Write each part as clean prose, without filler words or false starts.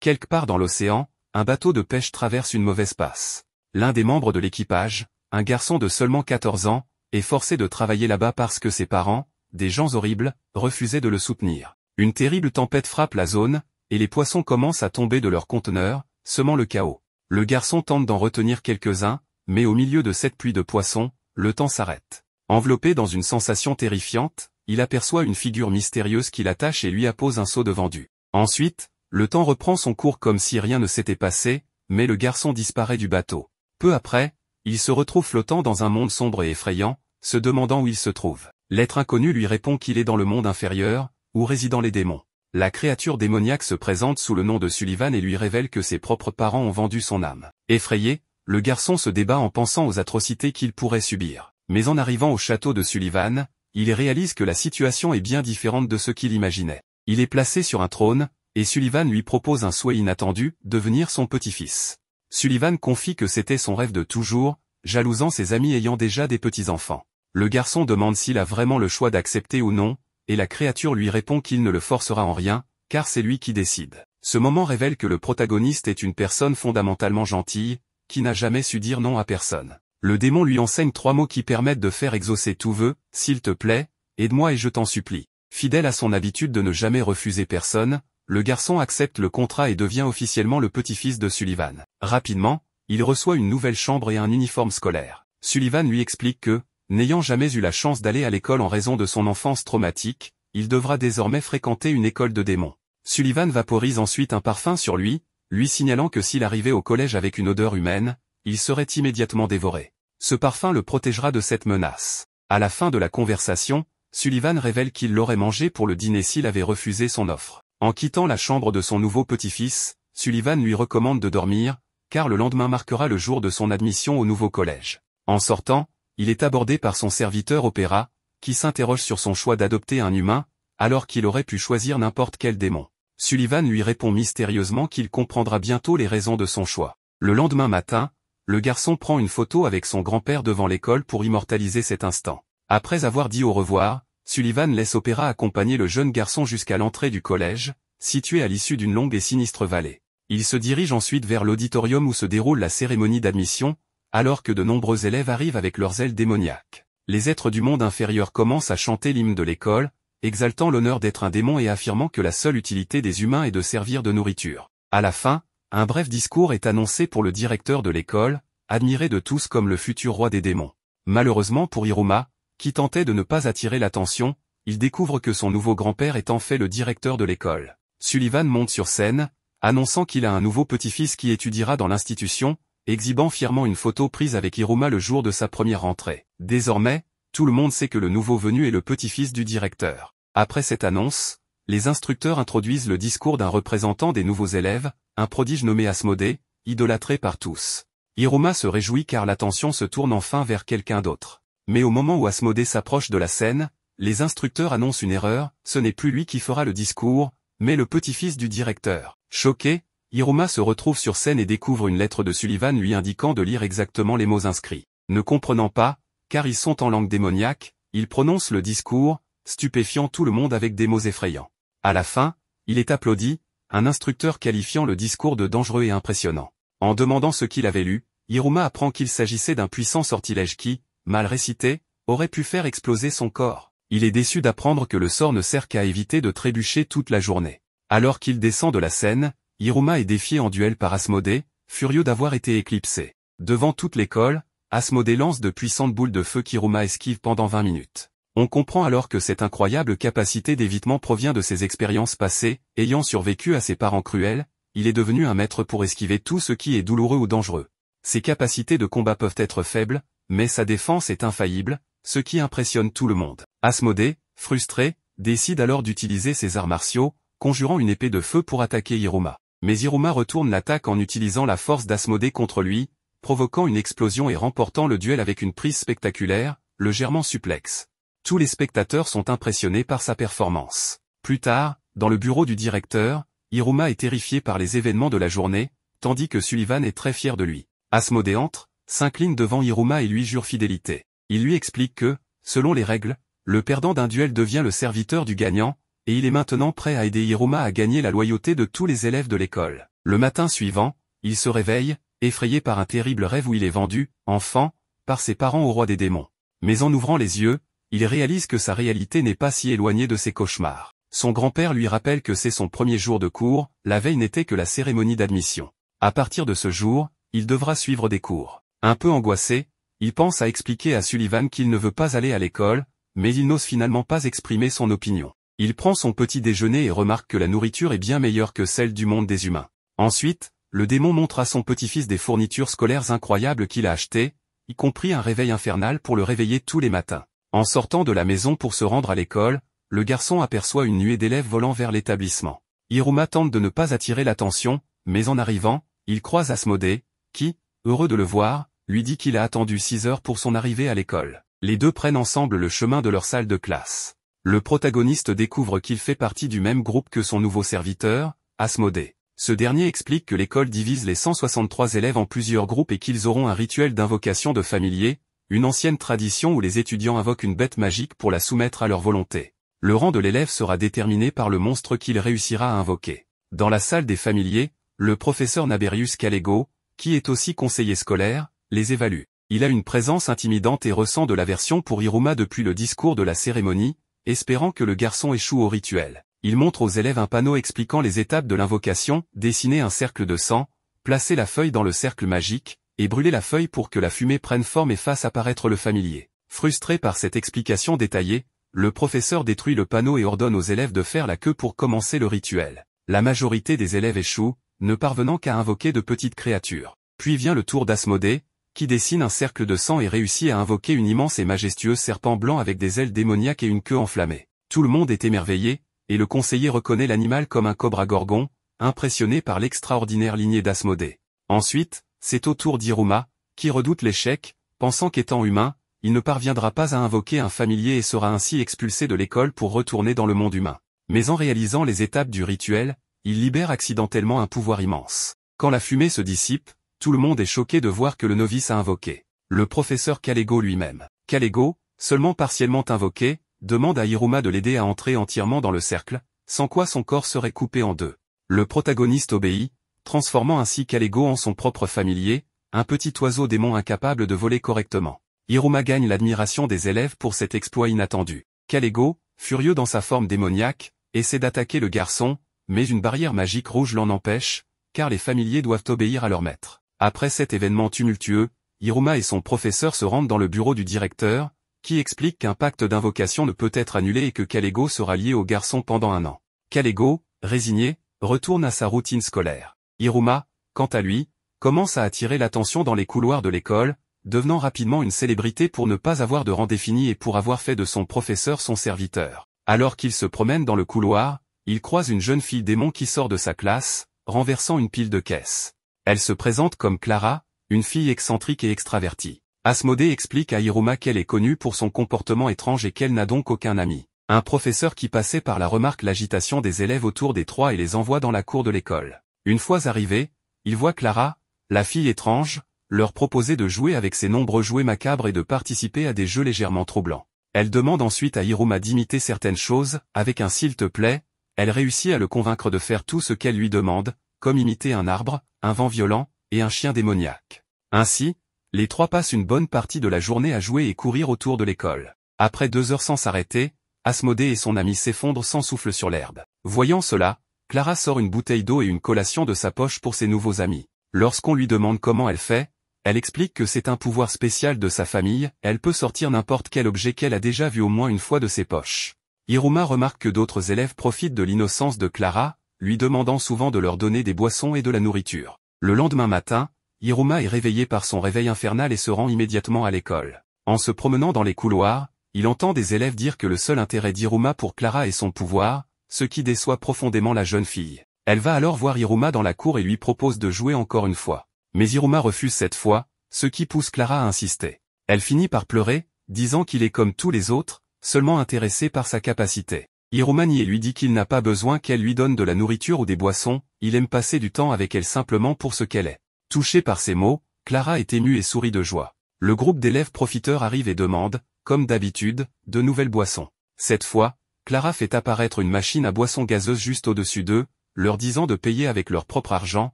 Quelque part dans l'océan, un bateau de pêche traverse une mauvaise passe. L'un des membres de l'équipage, un garçon de seulement 14 ans, est forcé de travailler là-bas parce que ses parents, des gens horribles, refusaient de le soutenir. Une terrible tempête frappe la zone, et les poissons commencent à tomber de leurs conteneurs, semant le chaos. Le garçon tente d'en retenir quelques-uns, mais au milieu de cette pluie de poissons, le temps s'arrête. Enveloppé dans une sensation terrifiante, il aperçoit une figure mystérieuse qui l'attache et lui appose un seau de vendu. Ensuite, le temps reprend son cours comme si rien ne s'était passé, mais le garçon disparaît du bateau. Peu après, il se retrouve flottant dans un monde sombre et effrayant, se demandant où il se trouve. L'être inconnu lui répond qu'il est dans le monde inférieur, où résident les démons. La créature démoniaque se présente sous le nom de Sullivan et lui révèle que ses propres parents ont vendu son âme. Effrayé, le garçon se débat en pensant aux atrocités qu'il pourrait subir. Mais en arrivant au château de Sullivan, il réalise que la situation est bien différente de ce qu'il imaginait. Il est placé sur un trône, et Sullivan lui propose un souhait inattendu, devenir son petit-fils. Sullivan confie que c'était son rêve de toujours, jalousant ses amis ayant déjà des petits-enfants. Le garçon demande s'il a vraiment le choix d'accepter ou non, et la créature lui répond qu'il ne le forcera en rien, car c'est lui qui décide. Ce moment révèle que le protagoniste est une personne fondamentalement gentille, qui n'a jamais su dire non à personne. Le démon lui enseigne 3 mots qui permettent de faire exaucer tout vœu: s'il te plaît, aide-moi et je t'en supplie. Fidèle à son habitude de ne jamais refuser personne, le garçon accepte le contrat et devient officiellement le petit-fils de Sullivan. Rapidement, il reçoit une nouvelle chambre et un uniforme scolaire. Sullivan lui explique que, n'ayant jamais eu la chance d'aller à l'école en raison de son enfance traumatique, il devra désormais fréquenter une école de démons. Sullivan vaporise ensuite un parfum sur lui signalant que s'il arrivait au collège avec une odeur humaine, il serait immédiatement dévoré. Ce parfum le protégera de cette menace. À la fin de la conversation, Sullivan révèle qu'il l'aurait mangé pour le dîner s'il avait refusé son offre. En quittant la chambre de son nouveau petit-fils, Sullivan lui recommande de dormir, car le lendemain marquera le jour de son admission au nouveau collège. En sortant, il est abordé par son serviteur Opéra, qui s'interroge sur son choix d'adopter un humain, alors qu'il aurait pu choisir n'importe quel démon. Sullivan lui répond mystérieusement qu'il comprendra bientôt les raisons de son choix. Le lendemain matin, le garçon prend une photo avec son grand-père devant l'école pour immortaliser cet instant. Après avoir dit au revoir, Sullivan laisse Opéra accompagner le jeune garçon jusqu'à l'entrée du collège, situé à l'issue d'une longue et sinistre vallée. Il se dirige ensuite vers l'auditorium où se déroule la cérémonie d'admission, alors que de nombreux élèves arrivent avec leurs ailes démoniaques. Les êtres du monde inférieur commencent à chanter l'hymne de l'école, exaltant l'honneur d'être un démon et affirmant que la seule utilité des humains est de servir de nourriture. À la fin, un bref discours est annoncé pour le directeur de l'école, admiré de tous comme le futur roi des démons. Malheureusement pour Hiruma, qui tentait de ne pas attirer l'attention, il découvre que son nouveau grand-père est en fait le directeur de l'école. Sullivan monte sur scène, annonçant qu'il a un nouveau petit-fils qui étudiera dans l'institution, exhibant fièrement une photo prise avec Hiruma le jour de sa première rentrée. Désormais, tout le monde sait que le nouveau venu est le petit-fils du directeur. Après cette annonce, les instructeurs introduisent le discours d'un représentant des nouveaux élèves, un prodige nommé Asmodée, idolâtré par tous. Hiruma se réjouit car l'attention se tourne enfin vers quelqu'un d'autre. Mais au moment où Asmodée s'approche de la scène, les instructeurs annoncent une erreur, ce n'est plus lui qui fera le discours, mais le petit-fils du directeur. Choqué, Hiruma se retrouve sur scène et découvre une lettre de Sullivan lui indiquant de lire exactement les mots inscrits. Ne comprenant pas, car ils sont en langue démoniaque, il prononce le discours, stupéfiant tout le monde avec des mots effrayants. À la fin, il est applaudi, un instructeur qualifiant le discours de dangereux et impressionnant. En demandant ce qu'il avait lu, Hiruma apprend qu'il s'agissait d'un puissant sortilège qui, mal récité, aurait pu faire exploser son corps. Il est déçu d'apprendre que le sort ne sert qu'à éviter de trébucher toute la journée. Alors qu'il descend de la scène, Hiruma est défié en duel par Asmodée, furieux d'avoir été éclipsé. Devant toute l'école, Asmodée lance de puissantes boules de feu qu'Hiruma esquive pendant 20 minutes. On comprend alors que cette incroyable capacité d'évitement provient de ses expériences passées, ayant survécu à ses parents cruels, il est devenu un maître pour esquiver tout ce qui est douloureux ou dangereux. Ses capacités de combat peuvent être faibles, mais sa défense est infaillible, ce qui impressionne tout le monde. Asmodée, frustré, décide alors d'utiliser ses arts martiaux, conjurant une épée de feu pour attaquer Hiruma. Mais Hiruma retourne l'attaque en utilisant la force d'Asmodée contre lui, provoquant une explosion et remportant le duel avec une prise spectaculaire, le German suplex. Tous les spectateurs sont impressionnés par sa performance. Plus tard, dans le bureau du directeur, Hiruma est terrifié par les événements de la journée, tandis que Sullivan est très fier de lui. Asmodée entre, s'incline devant Hiruma et lui jure fidélité. Il lui explique que, selon les règles, le perdant d'un duel devient le serviteur du gagnant, et il est maintenant prêt à aider Hiruma à gagner la loyauté de tous les élèves de l'école. Le matin suivant, il se réveille, effrayé par un terrible rêve où il est vendu, enfant, par ses parents au roi des démons. Mais en ouvrant les yeux, il réalise que sa réalité n'est pas si éloignée de ses cauchemars. Son grand-père lui rappelle que c'est son premier jour de cours, la veille n'était que la cérémonie d'admission. À partir de ce jour, il devra suivre des cours. Un peu angoissé, il pense à expliquer à Sullivan qu'il ne veut pas aller à l'école, mais il n'ose finalement pas exprimer son opinion. Il prend son petit déjeuner et remarque que la nourriture est bien meilleure que celle du monde des humains. Ensuite, le démon montre à son petit-fils des fournitures scolaires incroyables qu'il a achetées, y compris un réveil infernal pour le réveiller tous les matins. En sortant de la maison pour se rendre à l'école, le garçon aperçoit une nuée d'élèves volant vers l'établissement. Hiruma tente de ne pas attirer l'attention, mais en arrivant, il croise Asmodée, qui, heureux de le voir, lui dit qu'il a attendu 6 heures pour son arrivée à l'école. Les deux prennent ensemble le chemin de leur salle de classe. Le protagoniste découvre qu'il fait partie du même groupe que son nouveau serviteur, Asmodée. Ce dernier explique que l'école divise les 163 élèves en plusieurs groupes et qu'ils auront un rituel d'invocation de familiers, une ancienne tradition où les étudiants invoquent une bête magique pour la soumettre à leur volonté. Le rang de l'élève sera déterminé par le monstre qu'il réussira à invoquer. Dans la salle des familiers, le professeur Naberius Kalego, qui est aussi conseiller scolaire, les évalue. Il a une présence intimidante et ressent de l'aversion pour Hiruma depuis le discours de la cérémonie, espérant que le garçon échoue au rituel. Il montre aux élèves un panneau expliquant les étapes de l'invocation, dessiner un cercle de sang, placer la feuille dans le cercle magique, et brûler la feuille pour que la fumée prenne forme et fasse apparaître le familier. Frustré par cette explication détaillée, le professeur détruit le panneau et ordonne aux élèves de faire la queue pour commencer le rituel. La majorité des élèves échouent, ne parvenant qu'à invoquer de petites créatures. Puis vient le tour d'Asmodée, qui dessine un cercle de sang et réussit à invoquer une immense et majestueuse serpent blanc avec des ailes démoniaques et une queue enflammée. Tout le monde est émerveillé, et le conseiller reconnaît l'animal comme un cobra gorgon, impressionné par l'extraordinaire lignée d'Asmodée. Ensuite, c'est au tour d'Hiruma, qui redoute l'échec, pensant qu'étant humain, il ne parviendra pas à invoquer un familier et sera ainsi expulsé de l'école pour retourner dans le monde humain. Mais en réalisant les étapes du rituel, il libère accidentellement un pouvoir immense. Quand la fumée se dissipe, tout le monde est choqué de voir que le novice a invoqué. Le professeur Kalego lui-même. Kalego, seulement partiellement invoqué, demande à Hiruma de l'aider à entrer entièrement dans le cercle, sans quoi son corps serait coupé en deux. Le protagoniste obéit, transformant ainsi Kalego en son propre familier, un petit oiseau démon incapable de voler correctement. Hiruma gagne l'admiration des élèves pour cet exploit inattendu. Kalego, furieux dans sa forme démoniaque, essaie d'attaquer le garçon, mais une barrière magique rouge l'en empêche, car les familiers doivent obéir à leur maître. Après cet événement tumultueux, Hiruma et son professeur se rendent dans le bureau du directeur, qui explique qu'un pacte d'invocation ne peut être annulé et que Kalego sera lié au garçon pendant 1 an. Kalego, résigné, retourne à sa routine scolaire. Hiruma, quant à lui, commence à attirer l'attention dans les couloirs de l'école, devenant rapidement une célébrité pour ne pas avoir de rang défini et pour avoir fait de son professeur son serviteur. Alors qu'il se promène dans le couloir, il croise une jeune fille démon qui sort de sa classe, renversant une pile de caisses. Elle se présente comme Clara, une fille excentrique et extravertie. Asmodée explique à Hiruma qu'elle est connue pour son comportement étrange et qu'elle n'a donc aucun ami. Un professeur qui passait par là remarque l'agitation des élèves autour des trois et les envoie dans la cour de l'école. Une fois arrivés, il voit Clara, la fille étrange, leur proposer de jouer avec ses nombreux jouets macabres et de participer à des jeux légèrement troublants. Elle demande ensuite à Hiruma d'imiter certaines choses, avec un s'il te plaît, elle réussit à le convaincre de faire tout ce qu'elle lui demande, comme imiter un arbre, un vent violent, et un chien démoniaque. Ainsi, les trois passent une bonne partie de la journée à jouer et courir autour de l'école. Après 2 heures sans s'arrêter, Asmodée et son ami s'effondrent sans souffle sur l'herbe. Voyant cela, Clara sort une bouteille d'eau et une collation de sa poche pour ses nouveaux amis. Lorsqu'on lui demande comment elle fait, elle explique que c'est un pouvoir spécial de sa famille, elle peut sortir n'importe quel objet qu'elle a déjà vu au moins une fois de ses poches. Hiruma remarque que d'autres élèves profitent de l'innocence de Clara, lui demandant souvent de leur donner des boissons et de la nourriture. Le lendemain matin, Hiruma est réveillé par son réveil infernal et se rend immédiatement à l'école. En se promenant dans les couloirs, il entend des élèves dire que le seul intérêt d'Hiruma pour Clara est son pouvoir, ce qui déçoit profondément la jeune fille. Elle va alors voir Hiruma dans la cour et lui propose de jouer encore une fois. Mais Hiruma refuse cette fois, ce qui pousse Clara à insister. Elle finit par pleurer, disant qu'il est comme tous les autres, seulement intéressé par sa capacité. Hiruma nie et lui dit qu'il n'a pas besoin qu'elle lui donne de la nourriture ou des boissons, il aime passer du temps avec elle simplement pour ce qu'elle est. Touchée par ces mots, Clara est émue et sourit de joie. Le groupe d'élèves profiteurs arrive et demande, comme d'habitude, de nouvelles boissons. Cette fois, Clara fait apparaître une machine à boissons gazeuses juste au-dessus d'eux, leur disant de payer avec leur propre argent,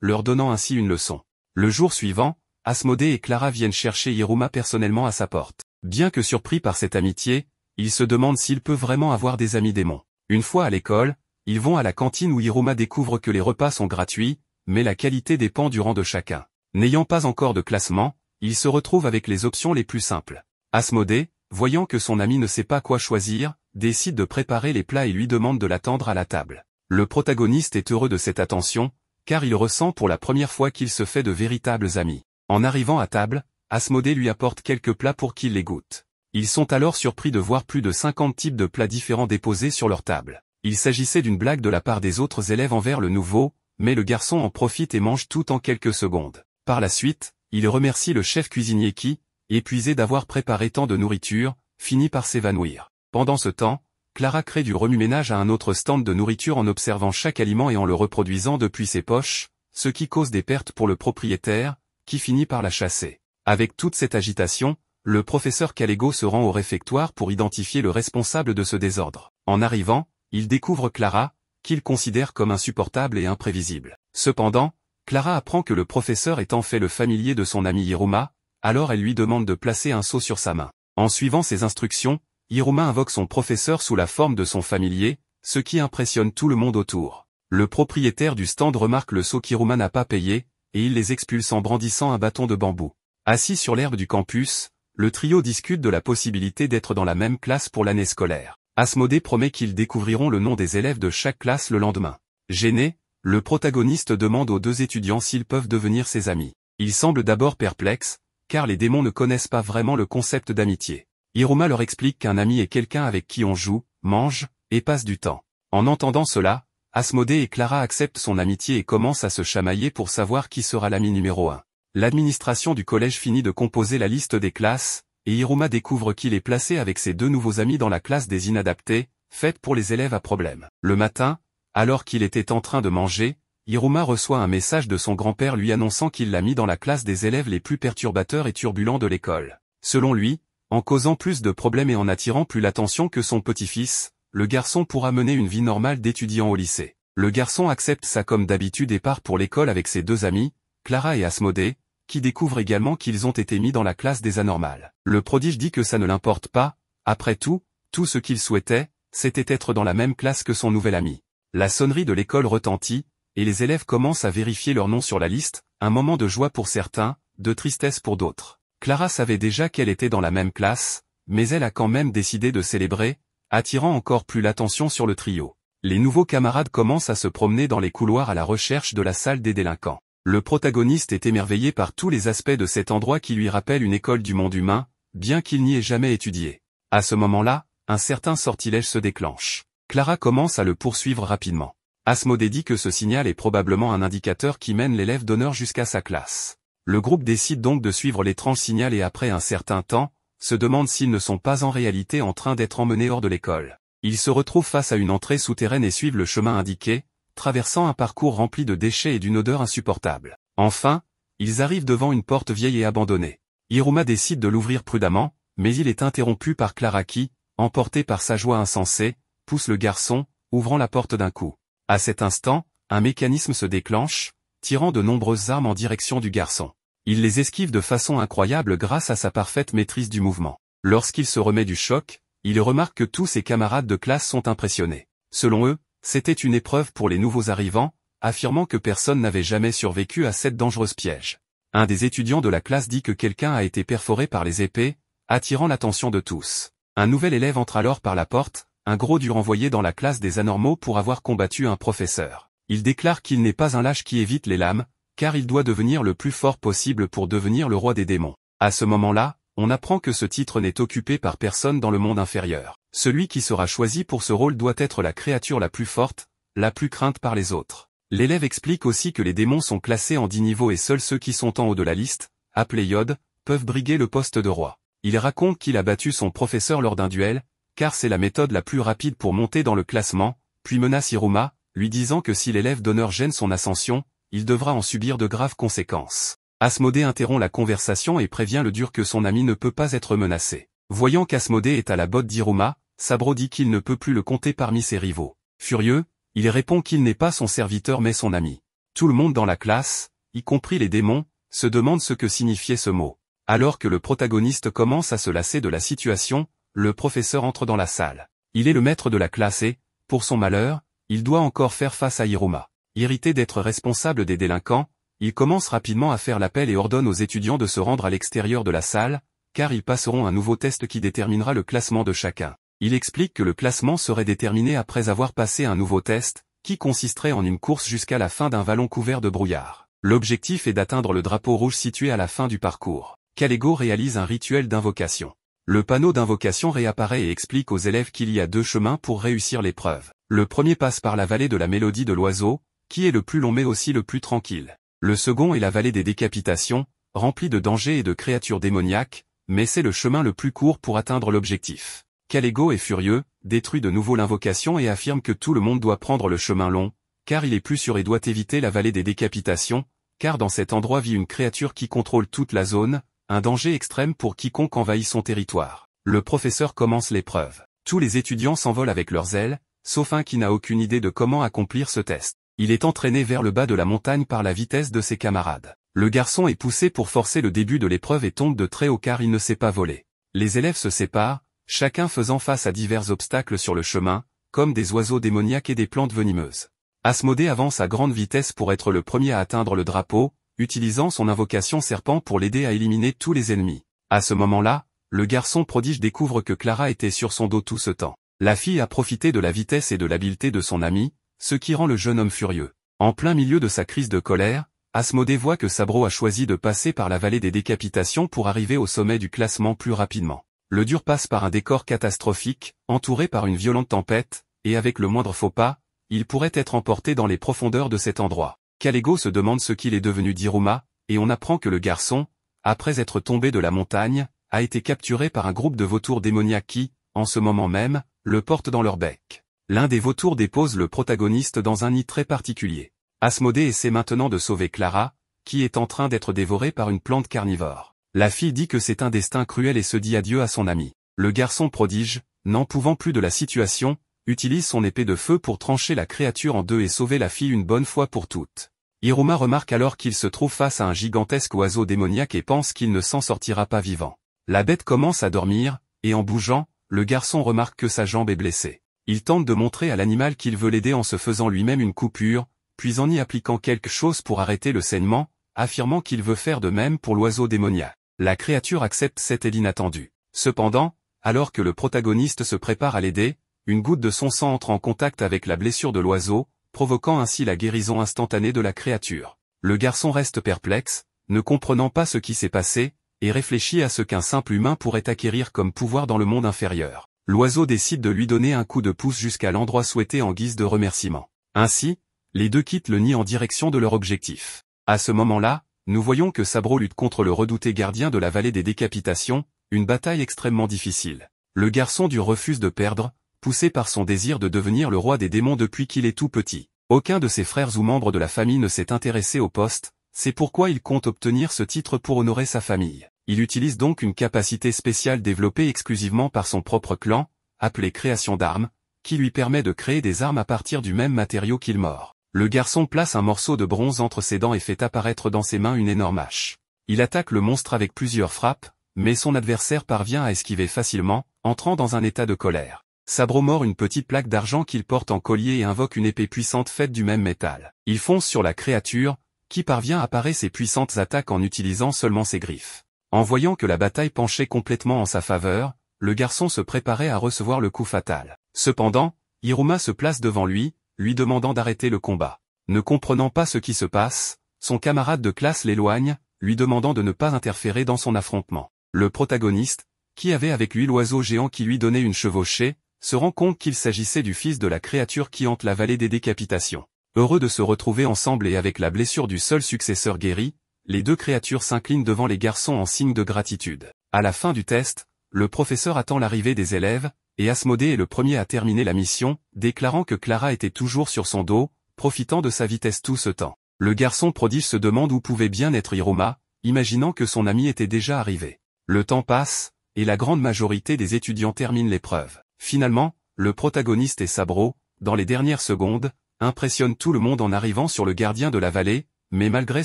leur donnant ainsi une leçon. Le jour suivant, Asmodée et Clara viennent chercher Hiruma personnellement à sa porte. Bien que surpris par cette amitié, il se demande s'il peut vraiment avoir des amis démons. Une fois à l'école, ils vont à la cantine où Hiruma découvre que les repas sont gratuits, mais la qualité dépend du rang de chacun. N'ayant pas encore de classement, il se retrouve avec les options les plus simples. Asmodée, voyant que son ami ne sait pas quoi choisir, décide de préparer les plats et lui demande de l'attendre à la table. Le protagoniste est heureux de cette attention, car il ressent pour la première fois qu'il se fait de véritables amis. En arrivant à table, Asmodée lui apporte quelques plats pour qu'il les goûte. Ils sont alors surpris de voir plus de 50 types de plats différents déposés sur leur table. Il s'agissait d'une blague de la part des autres élèves envers le nouveau, mais le garçon en profite et mange tout en quelques secondes. Par la suite, il remercie le chef cuisinier qui, épuisé d'avoir préparé tant de nourriture, finit par s'évanouir. Pendant ce temps, Clara crée du remue-ménage à un autre stand de nourriture en observant chaque aliment et en le reproduisant depuis ses poches, ce qui cause des pertes pour le propriétaire, qui finit par la chasser. Avec toute cette agitation, le professeur Kalego se rend au réfectoire pour identifier le responsable de ce désordre. En arrivant, il découvre Clara, qu'il considère comme insupportable et imprévisible. Cependant, Clara apprend que le professeur est en fait le familier de son ami Hiruma, alors elle lui demande de placer un seau sur sa main. En suivant ses instructions, Hiruma invoque son professeur sous la forme de son familier, ce qui impressionne tout le monde autour. Le propriétaire du stand remarque le seau qu'Hiruma n'a pas payé, et il les expulse en brandissant un bâton de bambou. Assis sur l'herbe du campus, le trio discute de la possibilité d'être dans la même classe pour l'année scolaire. Asmodée promet qu'ils découvriront le nom des élèves de chaque classe le lendemain. Gêné, le protagoniste demande aux deux étudiants s'ils peuvent devenir ses amis. Ils semblent d'abord perplexes, car les démons ne connaissent pas vraiment le concept d'amitié. Hiruma leur explique qu'un ami est quelqu'un avec qui on joue, mange, et passe du temps. En entendant cela, Asmodée et Clara acceptent son amitié et commencent à se chamailler pour savoir qui sera l'ami numéro 1. L'administration du collège finit de composer la liste des classes, et Hiruma découvre qu'il est placé avec ses deux nouveaux amis dans la classe des inadaptés, faite pour les élèves à problème. Le matin, alors qu'il était en train de manger, Hiruma reçoit un message de son grand-père lui annonçant qu'il l'a mis dans la classe des élèves les plus perturbateurs et turbulents de l'école. Selon lui, en causant plus de problèmes et en attirant plus l'attention que son petit-fils, le garçon pourra mener une vie normale d'étudiant au lycée. Le garçon accepte ça comme d'habitude et part pour l'école avec ses deux amis, Clara et Asmodée, qui découvrent également qu'ils ont été mis dans la classe des anormales. Le prodige dit que ça ne l'importe pas, après tout ce qu'il souhaitait, c'était être dans la même classe que son nouvel ami. La sonnerie de l'école retentit, et les élèves commencent à vérifier leur nom sur la liste, un moment de joie pour certains, de tristesse pour d'autres. Clara savait déjà qu'elle était dans la même classe, mais elle a quand même décidé de célébrer, attirant encore plus l'attention sur le trio. Les nouveaux camarades commencent à se promener dans les couloirs à la recherche de la salle des délinquants. Le protagoniste est émerveillé par tous les aspects de cet endroit qui lui rappelle une école du monde humain, bien qu'il n'y ait jamais étudié. À ce moment-là, un certain sortilège se déclenche. Clara commence à le poursuivre rapidement. Asmodée dit que ce signal est probablement un indicateur qui mène l'élève d'honneur jusqu'à sa classe. Le groupe décide donc de suivre l'étrange signal et après un certain temps, se demande s'ils ne sont pas en réalité en train d'être emmenés hors de l'école. Ils se retrouvent face à une entrée souterraine et suivent le chemin indiqué, traversant un parcours rempli de déchets et d'une odeur insupportable. Enfin, ils arrivent devant une porte vieille et abandonnée. Hiruma décide de l'ouvrir prudemment, mais il est interrompu par Clara qui, emportée par sa joie insensée, pousse le garçon, ouvrant la porte d'un coup. À cet instant, un mécanisme se déclenche, tirant de nombreuses armes en direction du garçon. Il les esquive de façon incroyable grâce à sa parfaite maîtrise du mouvement. Lorsqu'il se remet du choc, il remarque que tous ses camarades de classe sont impressionnés. Selon eux, c'était une épreuve pour les nouveaux arrivants, affirmant que personne n'avait jamais survécu à cette dangereuse piège. Un des étudiants de la classe dit que quelqu'un a été perforé par les épées, attirant l'attention de tous. Un nouvel élève entre alors par la porte, un gros dur envoyé dans la classe des anormaux pour avoir combattu un professeur. Il déclare qu'il n'est pas un lâche qui évite les lames, car il doit devenir le plus fort possible pour devenir le roi des démons. À ce moment-là, on apprend que ce titre n'est occupé par personne dans le monde inférieur. Celui qui sera choisi pour ce rôle doit être la créature la plus forte, la plus crainte par les autres. L'élève explique aussi que les démons sont classés en 10 niveaux et seuls ceux qui sont en haut de la liste, appelés Yod, peuvent briguer le poste de roi. Il raconte qu'il a battu son professeur lors d'un duel, car c'est la méthode la plus rapide pour monter dans le classement, puis menace Hiruma, lui disant que si l'élève d'honneur gêne son ascension, il devra en subir de graves conséquences. Asmodée interrompt la conversation et prévient le dur que son ami ne peut pas être menacé. Voyant qu'Asmodée est à la botte d'Hiruma, Sabro dit qu'il ne peut plus le compter parmi ses rivaux. Furieux, Il répond qu'il n'est pas son serviteur mais son ami. Tout le monde dans la classe, y compris les démons, se demande ce que signifiait ce mot. Alors que le protagoniste commence à se lasser de la situation, le professeur entre dans la salle. Il est le maître de la classe et, pour son malheur, il doit encore faire face à Hiruma. Irrité d'être responsable des délinquants, il commence rapidement à faire l'appel et ordonne aux étudiants de se rendre à l'extérieur de la salle, car ils passeront un nouveau test qui déterminera le classement de chacun. Il explique que le classement serait déterminé après avoir passé un nouveau test, qui consisterait en une course jusqu'à la fin d'un vallon couvert de brouillard. L'objectif est d'atteindre le drapeau rouge situé à la fin du parcours. Kalego réalise un rituel d'invocation. Le panneau d'invocation réapparaît et explique aux élèves qu'il y a 2 chemins pour réussir l'épreuve. Le premier passe par la vallée de la mélodie de l'oiseau, qui est le plus long mais aussi le plus tranquille. Le second est la vallée des décapitations, remplie de dangers et de créatures démoniaques, mais c'est le chemin le plus court pour atteindre l'objectif. Kalego est furieux, détruit de nouveau l'invocation et affirme que tout le monde doit prendre le chemin long, car il est plus sûr et doit éviter la vallée des décapitations, car dans cet endroit vit une créature qui contrôle toute la zone, un danger extrême pour quiconque envahit son territoire. Le professeur commence l'épreuve. Tous les étudiants s'envolent avec leurs ailes, sauf un qui n'a aucune idée de comment accomplir ce test. Il est entraîné vers le bas de la montagne par la vitesse de ses camarades. Le garçon est poussé pour forcer le début de l'épreuve et tombe de très haut car il ne sait pas voler. Les élèves se séparent, chacun faisant face à divers obstacles sur le chemin, comme des oiseaux démoniaques et des plantes venimeuses. Asmodée avance à grande vitesse pour être le premier à atteindre le drapeau, utilisant son invocation serpent pour l'aider à éliminer tous les ennemis. À ce moment-là, le garçon prodige découvre que Clara était sur son dos tout ce temps. La fille a profité de la vitesse et de l'habileté de son ami, ce qui rend le jeune homme furieux. En plein milieu de sa crise de colère, Asmodée voit que Sabro a choisi de passer par la vallée des décapitations pour arriver au sommet du classement plus rapidement. Le dur passe par un décor catastrophique, entouré par une violente tempête, et avec le moindre faux pas, il pourrait être emporté dans les profondeurs de cet endroit. Kalego se demande ce qu'il est devenu d'Hiruma, et on apprend que le garçon, après être tombé de la montagne, a été capturé par un groupe de vautours démoniaques qui, en ce moment même, le portent dans leur bec. L'un des vautours dépose le protagoniste dans un nid très particulier. Asmodée essaie maintenant de sauver Clara, qui est en train d'être dévorée par une plante carnivore. La fille dit que c'est un destin cruel et se dit adieu à son ami. Le garçon prodige, n'en pouvant plus de la situation, utilise son épée de feu pour trancher la créature en deux et sauver la fille une bonne fois pour toutes. Hiruma remarque alors qu'il se trouve face à un gigantesque oiseau démoniaque et pense qu'il ne s'en sortira pas vivant. La bête commence à dormir, et en bougeant, le garçon remarque que sa jambe est blessée. Il tente de montrer à l'animal qu'il veut l'aider en se faisant lui-même une coupure, puis en y appliquant quelque chose pour arrêter le saignement, affirmant qu'il veut faire de même pour l'oiseau démoniaque. La créature accepte cette aide inattendue. Cependant, alors que le protagoniste se prépare à l'aider, une goutte de son sang entre en contact avec la blessure de l'oiseau, provoquant ainsi la guérison instantanée de la créature. Le garçon reste perplexe, ne comprenant pas ce qui s'est passé, et réfléchit à ce qu'un simple humain pourrait acquérir comme pouvoir dans le monde inférieur. L'oiseau décide de lui donner un coup de pouce jusqu'à l'endroit souhaité en guise de remerciement. Ainsi, les deux quittent le nid en direction de leur objectif. À ce moment-là, nous voyons que Sabro lutte contre le redouté gardien de la vallée des décapitations, une bataille extrêmement difficile. Le garçon du refuse de perdre, poussé par son désir de devenir le roi des démons depuis qu'il est tout petit. Aucun de ses frères ou membres de la famille ne s'est intéressé au poste, c'est pourquoi il compte obtenir ce titre pour honorer sa famille. Il utilise donc une capacité spéciale développée exclusivement par son propre clan, appelée création d'armes, qui lui permet de créer des armes à partir du même matériau qu'il mord. Le garçon place un morceau de bronze entre ses dents et fait apparaître dans ses mains une énorme hache. Il attaque le monstre avec plusieurs frappes, mais son adversaire parvient à esquiver facilement, entrant dans un état de colère. Sabro mord une petite plaque d'argent qu'il porte en collier et invoque une épée puissante faite du même métal. Il fonce sur la créature, qui parvient à parer ses puissantes attaques en utilisant seulement ses griffes. En voyant que la bataille penchait complètement en sa faveur, le garçon se préparait à recevoir le coup fatal. Cependant, Hiruma se place devant lui demandant d'arrêter le combat. Ne comprenant pas ce qui se passe, son camarade de classe l'éloigne, lui demandant de ne pas interférer dans son affrontement. Le protagoniste, qui avait avec lui l'oiseau géant qui lui donnait une chevauchée, se rend compte qu'il s'agissait du fils de la créature qui hante la vallée des décapitations. Heureux de se retrouver ensemble et avec la blessure du seul successeur guéri, les deux créatures s'inclinent devant les garçons en signe de gratitude. À la fin du test, le professeur attend l'arrivée des élèves, et Asmodée est le premier à terminer la mission, déclarant que Clara était toujours sur son dos, profitant de sa vitesse tout ce temps. Le garçon prodige se demande où pouvait bien être Hiruma, imaginant que son ami était déjà arrivé. Le temps passe, et la grande majorité des étudiants terminent l'épreuve. Finalement, le protagoniste et Sabro, dans les dernières secondes, impressionne tout le monde en arrivant sur le gardien de la vallée, mais malgré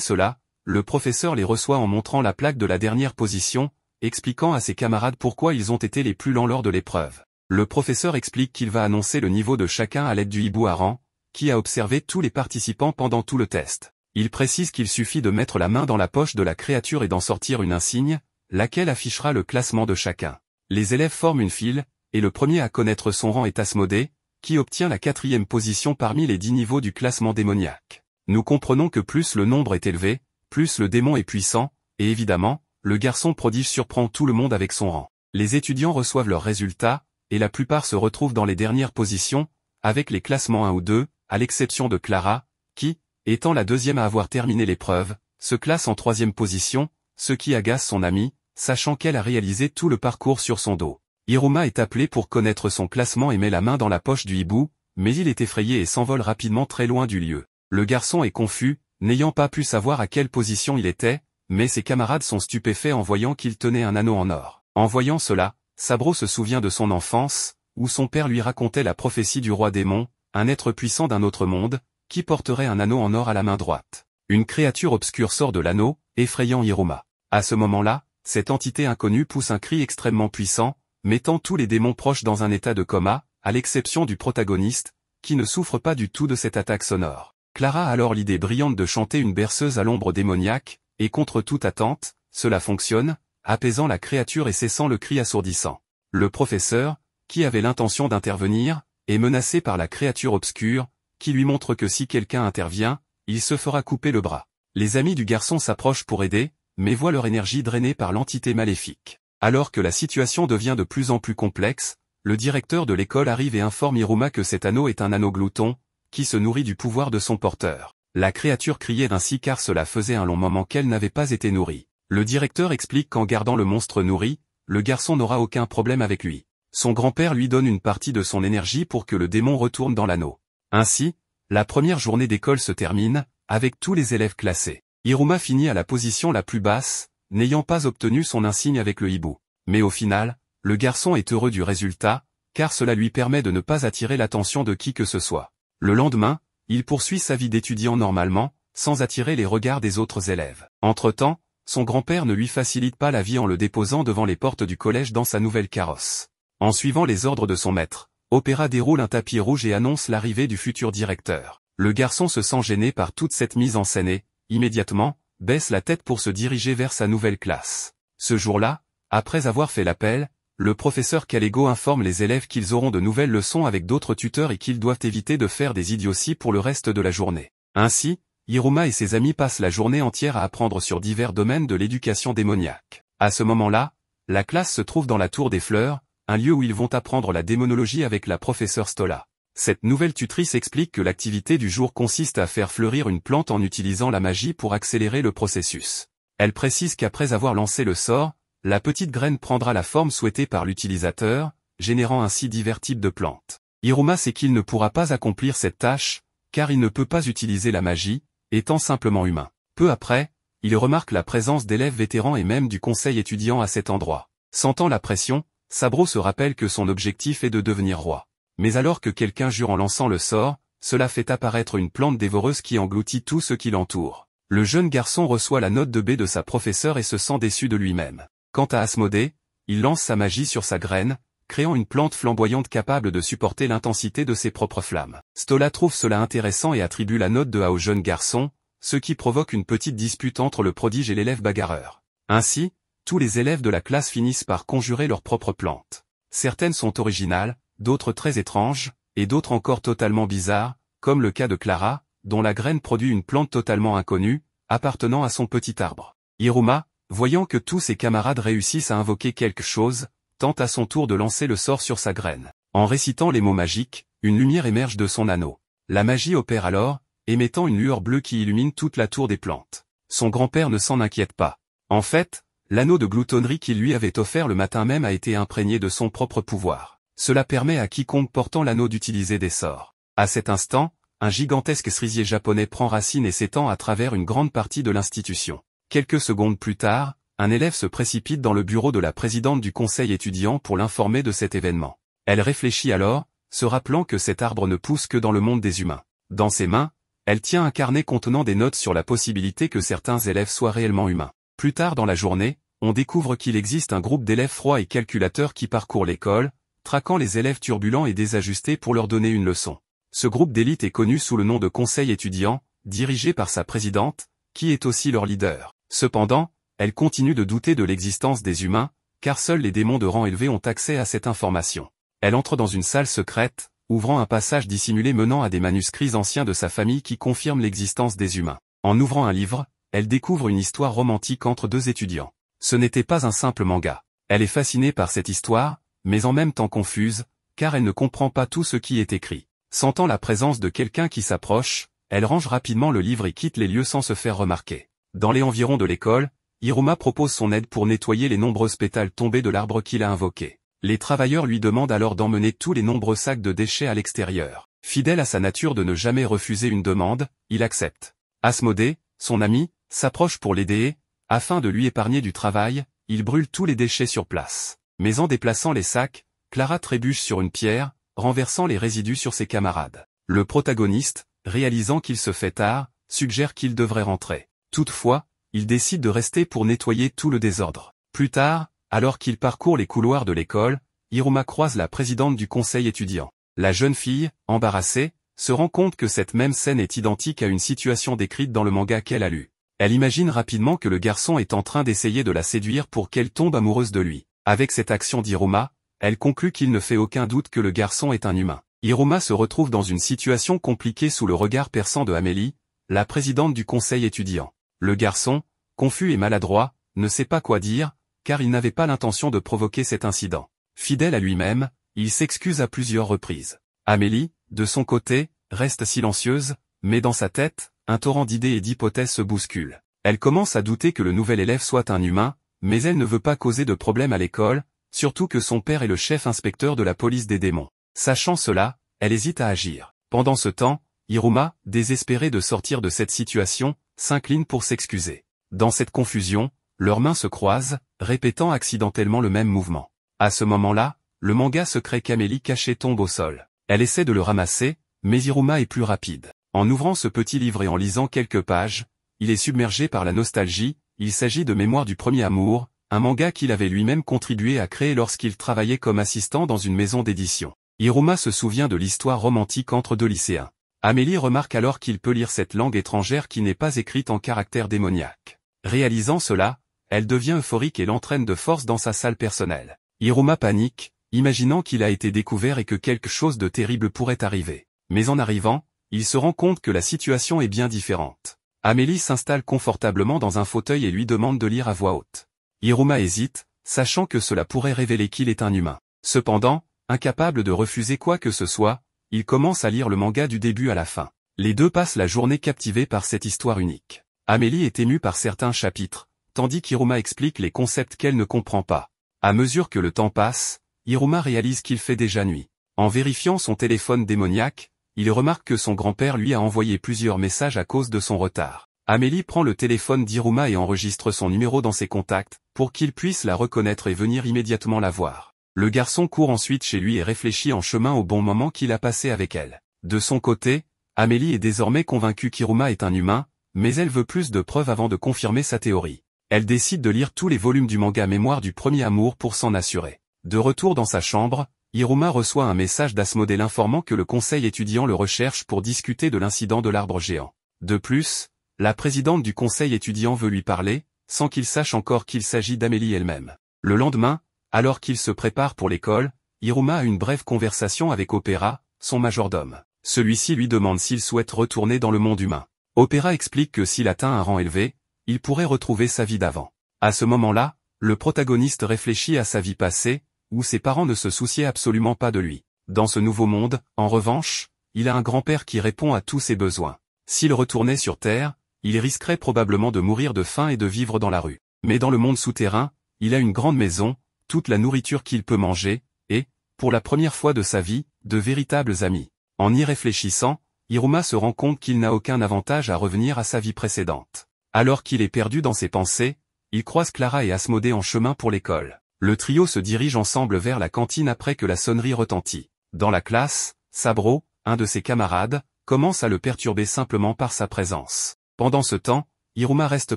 cela, le professeur les reçoit en montrant la plaque de la dernière position, expliquant à ses camarades pourquoi ils ont été les plus lents lors de l'épreuve. Le professeur explique qu'il va annoncer le niveau de chacun à l'aide du hibou hareng, qui a observé tous les participants pendant tout le test. Il précise qu'il suffit de mettre la main dans la poche de la créature et d'en sortir une insigne, laquelle affichera le classement de chacun. Les élèves forment une file, et le premier à connaître son rang est Asmodée, qui obtient la 4e position parmi les 10 niveaux du classement démoniaque. Nous comprenons que plus le nombre est élevé, plus le démon est puissant, et évidemment, le garçon prodige surprend tout le monde avec son rang. Les étudiants reçoivent leurs résultats, et la plupart se retrouvent dans les dernières positions, avec les classements 1 ou 2, à l'exception de Clara, qui, étant la deuxième à avoir terminé l'épreuve, se classe en 3e position, ce qui agace son amie, sachant qu'elle a réalisé tout le parcours sur son dos. Hiruma est appelé pour connaître son classement et met la main dans la poche du hibou, mais il est effrayé et s'envole rapidement très loin du lieu. Le garçon est confus, n'ayant pas pu savoir à quelle position il était, mais ses camarades sont stupéfaits en voyant qu'il tenait un anneau en or. En voyant cela, Sabro se souvient de son enfance, où son père lui racontait la prophétie du roi démon, un être puissant d'un autre monde, qui porterait un anneau en or à la main droite. Une créature obscure sort de l'anneau, effrayant Hiruma. À ce moment-là, cette entité inconnue pousse un cri extrêmement puissant, mettant tous les démons proches dans un état de coma, à l'exception du protagoniste, qui ne souffre pas du tout de cette attaque sonore. Clara a alors l'idée brillante de chanter une berceuse à l'ombre démoniaque, et contre toute attente, cela fonctionne, apaisant la créature et cessant le cri assourdissant. Le professeur, qui avait l'intention d'intervenir, est menacé par la créature obscure, qui lui montre que si quelqu'un intervient, il se fera couper le bras. Les amis du garçon s'approchent pour aider, mais voient leur énergie drainée par l'entité maléfique. Alors que la situation devient de plus en plus complexe, le directeur de l'école arrive et informe Hiruma que cet anneau est un anneau glouton, qui se nourrit du pouvoir de son porteur. La créature criait ainsi car cela faisait un long moment qu'elle n'avait pas été nourrie. Le directeur explique qu'en gardant le monstre nourri, le garçon n'aura aucun problème avec lui. Son grand-père lui donne une partie de son énergie pour que le démon retourne dans l'anneau. Ainsi, la première journée d'école se termine, avec tous les élèves classés. Hiruma finit à la position la plus basse, n'ayant pas obtenu son insigne avec le hibou. Mais au final, le garçon est heureux du résultat, car cela lui permet de ne pas attirer l'attention de qui que ce soit. Le lendemain, il poursuit sa vie d'étudiant normalement, sans attirer les regards des autres élèves. Entre-temps, son grand-père ne lui facilite pas la vie en le déposant devant les portes du collège dans sa nouvelle carrosse. En suivant les ordres de son maître, Opéra déroule un tapis rouge et annonce l'arrivée du futur directeur. Le garçon se sent gêné par toute cette mise en scène et, immédiatement, baisse la tête pour se diriger vers sa nouvelle classe. Ce jour-là, après avoir fait l'appel, le professeur Kalego informe les élèves qu'ils auront de nouvelles leçons avec d'autres tuteurs et qu'ils doivent éviter de faire des idioties pour le reste de la journée. Ainsi, Hiruma et ses amis passent la journée entière à apprendre sur divers domaines de l'éducation démoniaque. À ce moment-là, la classe se trouve dans la Tour des Fleurs, un lieu où ils vont apprendre la démonologie avec la professeure Stola. Cette nouvelle tutrice explique que l'activité du jour consiste à faire fleurir une plante en utilisant la magie pour accélérer le processus. Elle précise qu'après avoir lancé le sort, la petite graine prendra la forme souhaitée par l'utilisateur, générant ainsi divers types de plantes. Hiruma sait qu'il ne pourra pas accomplir cette tâche, car il ne peut pas utiliser la magie, étant simplement humain. Peu après, il remarque la présence d'élèves vétérans et même du conseil étudiant à cet endroit. Sentant la pression, Sabro se rappelle que son objectif est de devenir roi. Mais alors que quelqu'un jure en lançant le sort, cela fait apparaître une plante dévoreuse qui engloutit tout ce qui l'entoure. Le jeune garçon reçoit la note de B de sa professeure et se sent déçu de lui-même. Quant à Asmodée, il lance sa magie sur sa graine, créant une plante flamboyante capable de supporter l'intensité de ses propres flammes. Stola trouve cela intéressant et attribue la note de A au jeune garçon, ce qui provoque une petite dispute entre le prodige et l'élève bagarreur. Ainsi, tous les élèves de la classe finissent par conjurer leurs propres plantes. Certaines sont originales, d'autres très étranges, et d'autres encore totalement bizarres, comme le cas de Clara, dont la graine produit une plante totalement inconnue, appartenant à son petit arbre. Hiruma, voyant que tous ses camarades réussissent à invoquer quelque chose, tente à son tour de lancer le sort sur sa graine. En récitant les mots magiques, une lumière émerge de son anneau. La magie opère alors, émettant une lueur bleue qui illumine toute la tour des plantes. Son grand-père ne s'en inquiète pas. En fait, l'anneau de gloutonnerie qu'il lui avait offert le matin même a été imprégné de son propre pouvoir. Cela permet à quiconque portant l'anneau d'utiliser des sorts. À cet instant, un gigantesque cerisier japonais prend racine et s'étend à travers une grande partie de l'institution. Quelques secondes plus tard, un élève se précipite dans le bureau de la présidente du conseil étudiant pour l'informer de cet événement. Elle réfléchit alors, se rappelant que cet arbre ne pousse que dans le monde des humains. Dans ses mains, elle tient un carnet contenant des notes sur la possibilité que certains élèves soient réellement humains. Plus tard dans la journée, on découvre qu'il existe un groupe d'élèves froids et calculateurs qui parcourt l'école, traquant les élèves turbulents et désajustés pour leur donner une leçon. Ce groupe d'élite est connu sous le nom de Conseil étudiant, dirigé par sa présidente, qui est aussi leur leader. Cependant, elle continue de douter de l'existence des humains, car seuls les démons de rang élevé ont accès à cette information. Elle entre dans une salle secrète, ouvrant un passage dissimulé menant à des manuscrits anciens de sa famille qui confirment l'existence des humains. En ouvrant un livre, elle découvre une histoire romantique entre deux étudiants. Ce n'était pas un simple manga. Elle est fascinée par cette histoire, mais en même temps confuse, car elle ne comprend pas tout ce qui est écrit. Sentant la présence de quelqu'un qui s'approche, elle range rapidement le livre et quitte les lieux sans se faire remarquer. Dans les environs de l'école, Hiruma propose son aide pour nettoyer les nombreuses pétales tombés de l'arbre qu'il a invoqué. Les travailleurs lui demandent alors d'emmener tous les nombreux sacs de déchets à l'extérieur. Fidèle à sa nature de ne jamais refuser une demande, il accepte. Asmodée, son ami, s'approche pour l'aider et, afin de lui épargner du travail, il brûle tous les déchets sur place. Mais en déplaçant les sacs, Clara trébuche sur une pierre, renversant les résidus sur ses camarades. Le protagoniste, réalisant qu'il se fait tard, suggère qu'il devrait rentrer. Toutefois, il décide de rester pour nettoyer tout le désordre. Plus tard, alors qu'il parcourt les couloirs de l'école, Hiruma croise la présidente du conseil étudiant. La jeune fille, embarrassée, se rend compte que cette même scène est identique à une situation décrite dans le manga qu'elle a lu. Elle imagine rapidement que le garçon est en train d'essayer de la séduire pour qu'elle tombe amoureuse de lui. Avec cette action d'Hiruma, elle conclut qu'il ne fait aucun doute que le garçon est un humain. Hiruma se retrouve dans une situation compliquée sous le regard perçant de Amélie, la présidente du conseil étudiant. Le garçon, confus et maladroit, ne sait pas quoi dire, car il n'avait pas l'intention de provoquer cet incident. Fidèle à lui-même, il s'excuse à plusieurs reprises. Amélie, de son côté, reste silencieuse, mais dans sa tête, un torrent d'idées et d'hypothèses se bouscule. Elle commence à douter que le nouvel élève soit un humain, mais elle ne veut pas causer de problème à l'école, surtout que son père est le chef inspecteur de la police des démons. Sachant cela, elle hésite à agir. Pendant ce temps, Hiruma, désespéré de sortir de cette situation, s'incline pour s'excuser. Dans cette confusion, leurs mains se croisent, répétant accidentellement le même mouvement. À ce moment-là, le manga secret qu'Amélie cachait tombe au sol. Elle essaie de le ramasser, mais Hiruma est plus rapide. En ouvrant ce petit livre et en lisant quelques pages, il est submergé par la nostalgie. Il s'agit de Mémoire du premier amour, un manga qu'il avait lui-même contribué à créer lorsqu'il travaillait comme assistant dans une maison d'édition. Hiruma se souvient de l'histoire romantique entre deux lycéens. Amélie remarque alors qu'il peut lire cette langue étrangère qui n'est pas écrite en caractère démoniaque. Réalisant cela, elle devient euphorique et l'entraîne de force dans sa salle personnelle. Hiruma panique, imaginant qu'il a été découvert et que quelque chose de terrible pourrait arriver. Mais en arrivant, il se rend compte que la situation est bien différente. Amélie s'installe confortablement dans un fauteuil et lui demande de lire à voix haute. Hiruma hésite, sachant que cela pourrait révéler qu'il est un humain. Cependant, incapable de refuser quoi que ce soit, il commence à lire le manga du début à la fin. Les deux passent la journée captivés par cette histoire unique. Amélie est émue par certains chapitres, tandis qu'Hiruma explique les concepts qu'elle ne comprend pas. À mesure que le temps passe, Hiruma réalise qu'il fait déjà nuit. En vérifiant son téléphone démoniaque, il remarque que son grand-père lui a envoyé plusieurs messages à cause de son retard. Amélie prend le téléphone d'Hiruma et enregistre son numéro dans ses contacts, pour qu'il puisse la reconnaître et venir immédiatement la voir. Le garçon court ensuite chez lui et réfléchit en chemin au bon moment qu'il a passé avec elle. De son côté, Amélie est désormais convaincue qu'Hiruma est un humain, mais elle veut plus de preuves avant de confirmer sa théorie. Elle décide de lire tous les volumes du manga Mémoire du premier amour pour s'en assurer. De retour dans sa chambre, Hiruma reçoit un message d'Asmodée l'informant que le conseil étudiant le recherche pour discuter de l'incident de l'arbre géant. De plus, la présidente du conseil étudiant veut lui parler, sans qu'il sache encore qu'il s'agit d'Amélie elle-même. Le lendemain, alors qu'il se prépare pour l'école, Hiruma a une brève conversation avec Opéra, son majordome. Celui-ci lui demande s'il souhaite retourner dans le monde humain. Opéra explique que s'il atteint un rang élevé, il pourrait retrouver sa vie d'avant. À ce moment-là, le protagoniste réfléchit à sa vie passée, où ses parents ne se souciaient absolument pas de lui. Dans ce nouveau monde, en revanche, il a un grand-père qui répond à tous ses besoins. S'il retournait sur Terre, il risquerait probablement de mourir de faim et de vivre dans la rue. Mais dans le monde souterrain, il a une grande maison, toute la nourriture qu'il peut manger, et, pour la première fois de sa vie, de véritables amis. En y réfléchissant, Hiruma se rend compte qu'il n'a aucun avantage à revenir à sa vie précédente. Alors qu'il est perdu dans ses pensées, il croise Clara et Asmodée en chemin pour l'école. Le trio se dirige ensemble vers la cantine après que la sonnerie retentit. Dans la classe, Sabro, un de ses camarades, commence à le perturber simplement par sa présence. Pendant ce temps, Hiruma reste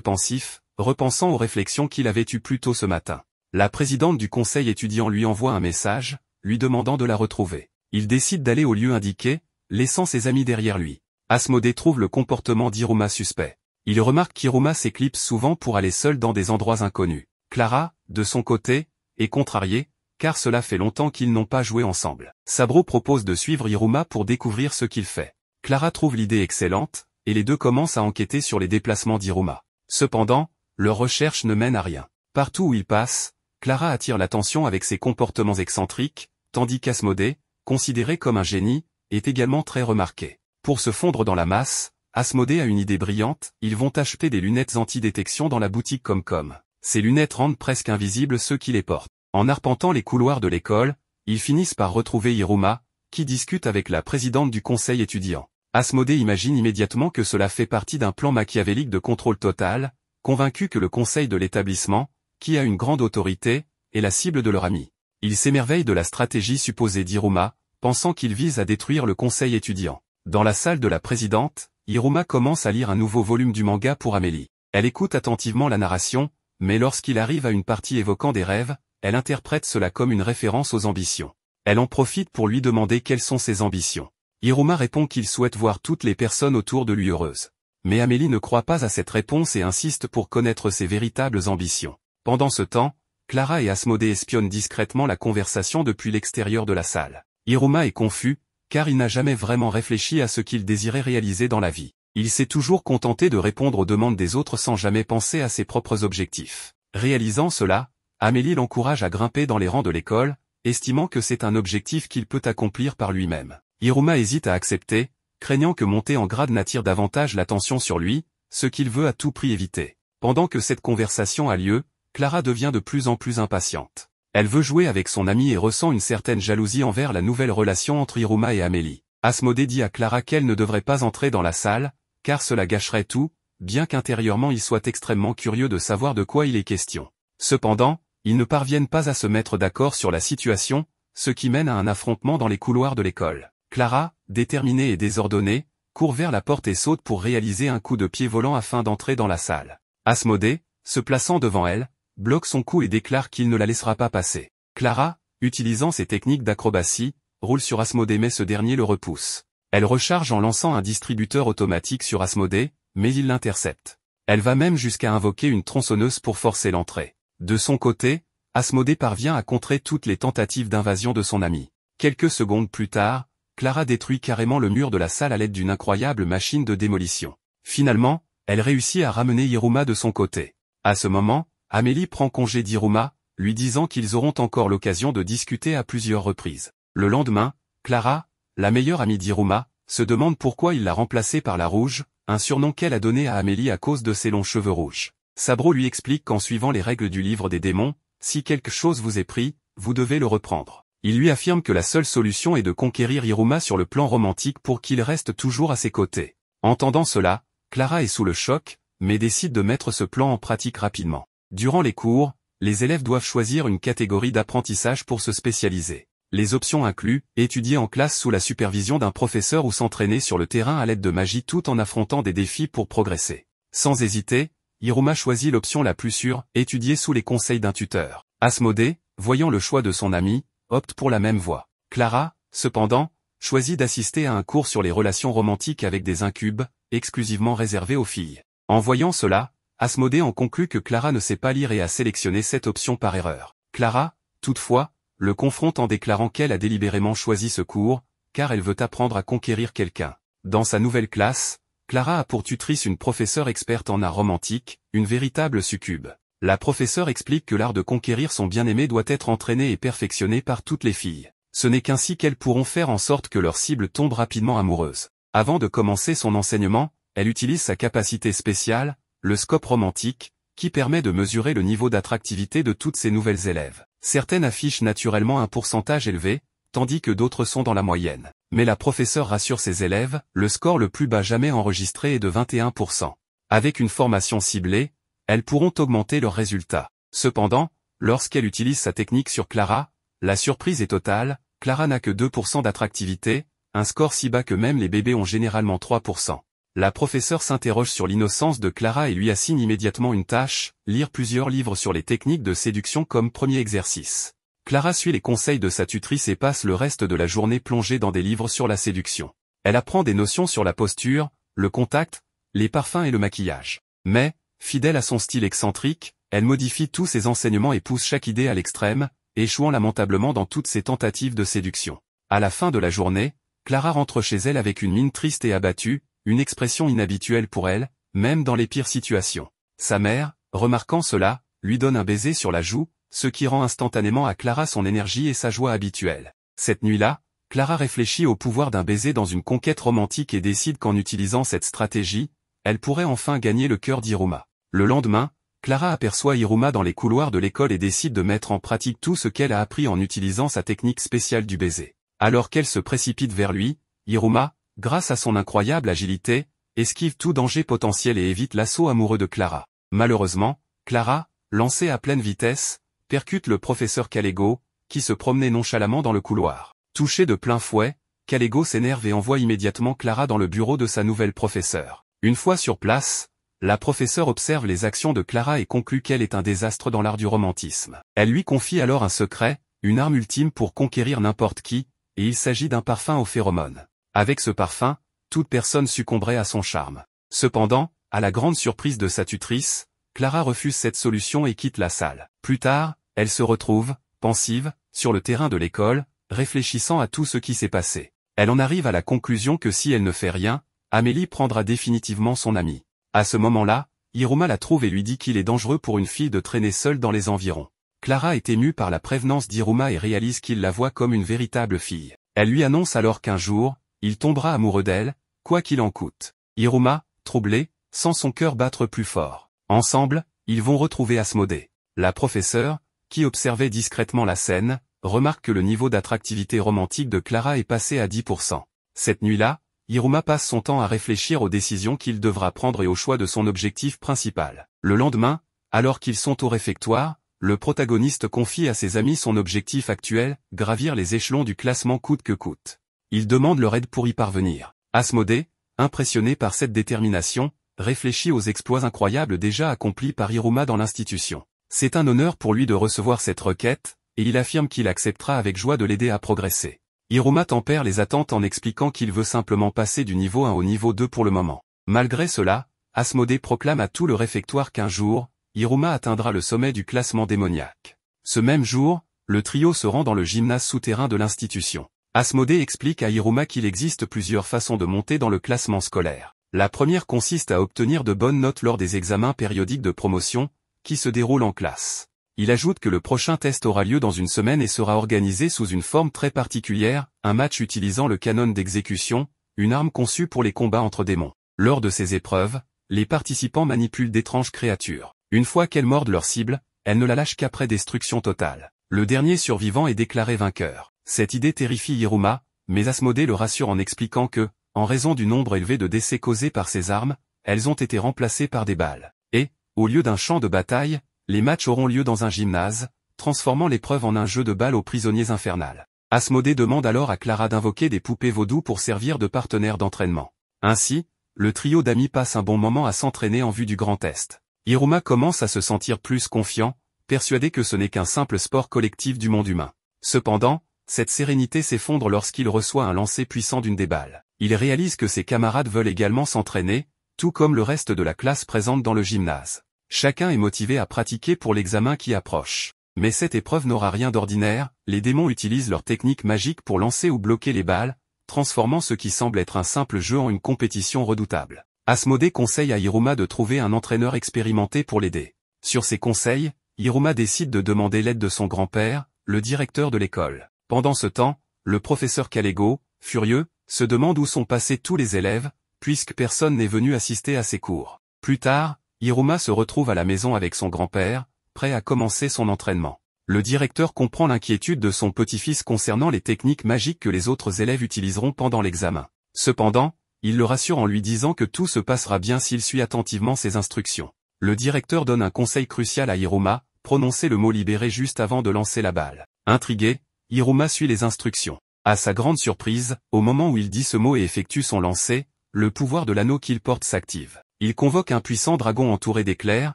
pensif, repensant aux réflexions qu'il avait eues plus tôt ce matin. La présidente du conseil étudiant lui envoie un message, lui demandant de la retrouver. Il décide d'aller au lieu indiqué, laissant ses amis derrière lui. Asmodée trouve le comportement d'Hiruma suspect. Il remarque qu'Hiruma s'éclipse souvent pour aller seul dans des endroits inconnus. Clara, de son côté, est contrariée, car cela fait longtemps qu'ils n'ont pas joué ensemble. Sabro propose de suivre Hiruma pour découvrir ce qu'il fait. Clara trouve l'idée excellente, et les deux commencent à enquêter sur les déplacements d'Hiruma. Cependant, leurs recherches ne mènent à rien. Partout où ils passent, Clara attire l'attention avec ses comportements excentriques, tandis qu'Asmodée, considéré comme un génie, est également très remarqué. Pour se fondre dans la masse, Asmodée a une idée brillante, ils vont acheter des lunettes anti-détection dans la boutique Comcom. Ces lunettes rendent presque invisibles ceux qui les portent. En arpentant les couloirs de l'école, ils finissent par retrouver Hiruma, qui discute avec la présidente du conseil étudiant. Asmodée imagine immédiatement que cela fait partie d'un plan machiavélique de contrôle total, convaincu que le conseil de l'établissement, qui a une grande autorité, est la cible de leur ami. Il s'émerveille de la stratégie supposée d'Hiruma, pensant qu'il vise à détruire le conseil étudiant. Dans la salle de la présidente, Hiruma commence à lire un nouveau volume du manga pour Amélie. Elle écoute attentivement la narration, mais lorsqu'il arrive à une partie évoquant des rêves, elle interprète cela comme une référence aux ambitions. Elle en profite pour lui demander quelles sont ses ambitions. Hiruma répond qu'il souhaite voir toutes les personnes autour de lui heureuses. Mais Amélie ne croit pas à cette réponse et insiste pour connaître ses véritables ambitions. Pendant ce temps, Clara et Asmodée espionnent discrètement la conversation depuis l'extérieur de la salle. Hiruma est confus, car il n'a jamais vraiment réfléchi à ce qu'il désirait réaliser dans la vie. Il s'est toujours contenté de répondre aux demandes des autres sans jamais penser à ses propres objectifs. Réalisant cela, Amélie l'encourage à grimper dans les rangs de l'école, estimant que c'est un objectif qu'il peut accomplir par lui-même. Hiruma hésite à accepter, craignant que monter en grade n'attire davantage l'attention sur lui, ce qu'il veut à tout prix éviter. Pendant que cette conversation a lieu, Clara devient de plus en plus impatiente. Elle veut jouer avec son amie et ressent une certaine jalousie envers la nouvelle relation entre Hiruma et Amélie. Asmodée dit à Clara qu'elle ne devrait pas entrer dans la salle, car cela gâcherait tout, bien qu'intérieurement il soit extrêmement curieux de savoir de quoi il est question. Cependant, ils ne parviennent pas à se mettre d'accord sur la situation, ce qui mène à un affrontement dans les couloirs de l'école. Clara, déterminée et désordonnée, court vers la porte et saute pour réaliser un coup de pied volant afin d'entrer dans la salle. Asmodée, se plaçant devant elle, bloque son coup et déclare qu'il ne la laissera pas passer. Clara, utilisant ses techniques d'acrobatie, roule sur Asmodée mais ce dernier le repousse. Elle recharge en lançant un distributeur automatique sur Asmodée, mais il l'intercepte. Elle va même jusqu'à invoquer une tronçonneuse pour forcer l'entrée. De son côté, Asmodée parvient à contrer toutes les tentatives d'invasion de son ami. Quelques secondes plus tard, Clara détruit carrément le mur de la salle à l'aide d'une incroyable machine de démolition. Finalement, elle réussit à ramener Hiruma de son côté. À ce moment, Amélie prend congé d'Hiruma, lui disant qu'ils auront encore l'occasion de discuter à plusieurs reprises. Le lendemain, Clara, la meilleure amie d'Hiruma, se demande pourquoi il l'a remplacée par la Rouge, un surnom qu'elle a donné à Amélie à cause de ses longs cheveux rouges. Sabro lui explique qu'en suivant les règles du livre des démons, si quelque chose vous est pris, vous devez le reprendre. Il lui affirme que la seule solution est de conquérir Hiruma sur le plan romantique pour qu'il reste toujours à ses côtés. Entendant cela, Clara est sous le choc, mais décide de mettre ce plan en pratique rapidement. Durant les cours, les élèves doivent choisir une catégorie d'apprentissage pour se spécialiser. Les options incluent étudier en classe sous la supervision d'un professeur ou s'entraîner sur le terrain à l'aide de magie tout en affrontant des défis pour progresser. Sans hésiter, Hiruma choisit l'option la plus sûre, étudier sous les conseils d'un tuteur. Asmodée, voyant le choix de son ami, opte pour la même voie. Clara, cependant, choisit d'assister à un cours sur les relations romantiques avec des incubes, exclusivement réservés aux filles. En voyant cela, Asmodée en conclut que Clara ne sait pas lire et a sélectionné cette option par erreur. Clara, toutefois, le confronte en déclarant qu'elle a délibérément choisi ce cours, car elle veut apprendre à conquérir quelqu'un. Dans sa nouvelle classe, Clara a pour tutrice une professeure experte en art romantique, une véritable succube. La professeure explique que l'art de conquérir son bien-aimé doit être entraîné et perfectionné par toutes les filles. Ce n'est qu'ainsi qu'elles pourront faire en sorte que leur cible tombe rapidement amoureuse. Avant de commencer son enseignement, elle utilise sa capacité spéciale, le scope romantique, qui permet de mesurer le niveau d'attractivité de toutes ses nouvelles élèves. Certaines affichent naturellement un pourcentage élevé, tandis que d'autres sont dans la moyenne. Mais la professeure rassure ses élèves, le score le plus bas jamais enregistré est de 21%. Avec une formation ciblée, elles pourront augmenter leurs résultats. Cependant, lorsqu'elle utilise sa technique sur Clara, la surprise est totale, Clara n'a que 2% d'attractivité, un score si bas que même les bébés ont généralement 3%. La professeure s'interroge sur l'innocence de Clara et lui assigne immédiatement une tâche, lire plusieurs livres sur les techniques de séduction comme premier exercice. Clara suit les conseils de sa tutrice et passe le reste de la journée plongée dans des livres sur la séduction. Elle apprend des notions sur la posture, le contact, les parfums et le maquillage. Mais, fidèle à son style excentrique, elle modifie tous ses enseignements et pousse chaque idée à l'extrême, échouant lamentablement dans toutes ses tentatives de séduction. À la fin de la journée, Clara rentre chez elle avec une mine triste et abattue, une expression inhabituelle pour elle, même dans les pires situations. Sa mère, remarquant cela, lui donne un baiser sur la joue, ce qui rend instantanément à Clara son énergie et sa joie habituelle. Cette nuit-là, Clara réfléchit au pouvoir d'un baiser dans une conquête romantique et décide qu'en utilisant cette stratégie, elle pourrait enfin gagner le cœur d'Iruma. Le lendemain, Clara aperçoit Iruma dans les couloirs de l'école et décide de mettre en pratique tout ce qu'elle a appris en utilisant sa technique spéciale du baiser. Alors qu'elle se précipite vers lui, Iruma, grâce à son incroyable agilité, esquive tout danger potentiel et évite l'assaut amoureux de Clara. Malheureusement, Clara, lancée à pleine vitesse, percute le professeur Kalego, qui se promenait nonchalamment dans le couloir. Touché de plein fouet, Kalego s'énerve et envoie immédiatement Clara dans le bureau de sa nouvelle professeure. Une fois sur place, la professeure observe les actions de Clara et conclut qu'elle est un désastre dans l'art du romantisme. Elle lui confie alors un secret, une arme ultime pour conquérir n'importe qui, et il s'agit d'un parfum aux phéromones. Avec ce parfum, toute personne succomberait à son charme. Cependant, à la grande surprise de sa tutrice, Clara refuse cette solution et quitte la salle. Plus tard, elle se retrouve, pensive, sur le terrain de l'école, réfléchissant à tout ce qui s'est passé. Elle en arrive à la conclusion que si elle ne fait rien, Amélie prendra définitivement son amie. À ce moment-là, Iruma la trouve et lui dit qu'il est dangereux pour une fille de traîner seule dans les environs. Clara est émue par la prévenance d'Iruma et réalise qu'il la voit comme une véritable fille. Elle lui annonce alors qu'un jour, il tombera amoureux d'elle, quoi qu'il en coûte. Iruma, troublé, sent son cœur battre plus fort. Ensemble, ils vont retrouver Asmodée. La professeure, qui observait discrètement la scène, remarque que le niveau d'attractivité romantique de Clara est passé à 10%. Cette nuit-là, Iruma passe son temps à réfléchir aux décisions qu'il devra prendre et au choix de son objectif principal. Le lendemain, alors qu'ils sont au réfectoire, le protagoniste confie à ses amis son objectif actuel, gravir les échelons du classement coûte que coûte. Il demande leur aide pour y parvenir. Asmodée, impressionné par cette détermination, réfléchit aux exploits incroyables déjà accomplis par Iruma dans l'institution. C'est un honneur pour lui de recevoir cette requête, et il affirme qu'il acceptera avec joie de l'aider à progresser. Iruma tempère les attentes en expliquant qu'il veut simplement passer du niveau 1 au niveau 2 pour le moment. Malgré cela, Asmodée proclame à tout le réfectoire qu'un jour, Iruma atteindra le sommet du classement démoniaque. Ce même jour, le trio se rend dans le gymnase souterrain de l'institution. Asmodée explique à Iruma qu'il existe plusieurs façons de monter dans le classement scolaire. La première consiste à obtenir de bonnes notes lors des examens périodiques de promotion, qui se déroulent en classe. Il ajoute que le prochain test aura lieu dans une semaine et sera organisé sous une forme très particulière, un match utilisant le canon d'exécution, une arme conçue pour les combats entre démons. Lors de ces épreuves, les participants manipulent d'étranges créatures. Une fois qu'elles mordent leur cible, elles ne la lâchent qu'après destruction totale. Le dernier survivant est déclaré vainqueur. Cette idée terrifie Iruma, mais Asmodée le rassure en expliquant que, en raison du nombre élevé de décès causés par ces armes, elles ont été remplacées par des balles. Et, au lieu d'un champ de bataille, les matchs auront lieu dans un gymnase, transformant l'épreuve en un jeu de balles aux prisonniers infernales. Asmodée demande alors à Clara d'invoquer des poupées vaudou pour servir de partenaire d'entraînement. Ainsi, le trio d'amis passe un bon moment à s'entraîner en vue du grand test. Iruma commence à se sentir plus confiant, persuadé que ce n'est qu'un simple sport collectif du monde humain. Cependant, cette sérénité s'effondre lorsqu'il reçoit un lancer puissant d'une des balles. Il réalise que ses camarades veulent également s'entraîner, tout comme le reste de la classe présente dans le gymnase. Chacun est motivé à pratiquer pour l'examen qui approche. Mais cette épreuve n'aura rien d'ordinaire, les démons utilisent leur technique magique pour lancer ou bloquer les balles, transformant ce qui semble être un simple jeu en une compétition redoutable. Asmodée conseille à Iruma de trouver un entraîneur expérimenté pour l'aider. Sur ses conseils, Iruma décide de demander l'aide de son grand-père, le directeur de l'école. Pendant ce temps, le professeur Kalego, furieux, se demande où sont passés tous les élèves, puisque personne n'est venu assister à ses cours. Plus tard, Iruma se retrouve à la maison avec son grand-père, prêt à commencer son entraînement. Le directeur comprend l'inquiétude de son petit-fils concernant les techniques magiques que les autres élèves utiliseront pendant l'examen. Cependant, il le rassure en lui disant que tout se passera bien s'il suit attentivement ses instructions. Le directeur donne un conseil crucial à Iruma, prononcer le mot libéré juste avant de lancer la balle. Intrigué, Iruma suit les instructions. À sa grande surprise, au moment où il dit ce mot et effectue son lancer, le pouvoir de l'anneau qu'il porte s'active. Il convoque un puissant dragon entouré d'éclairs,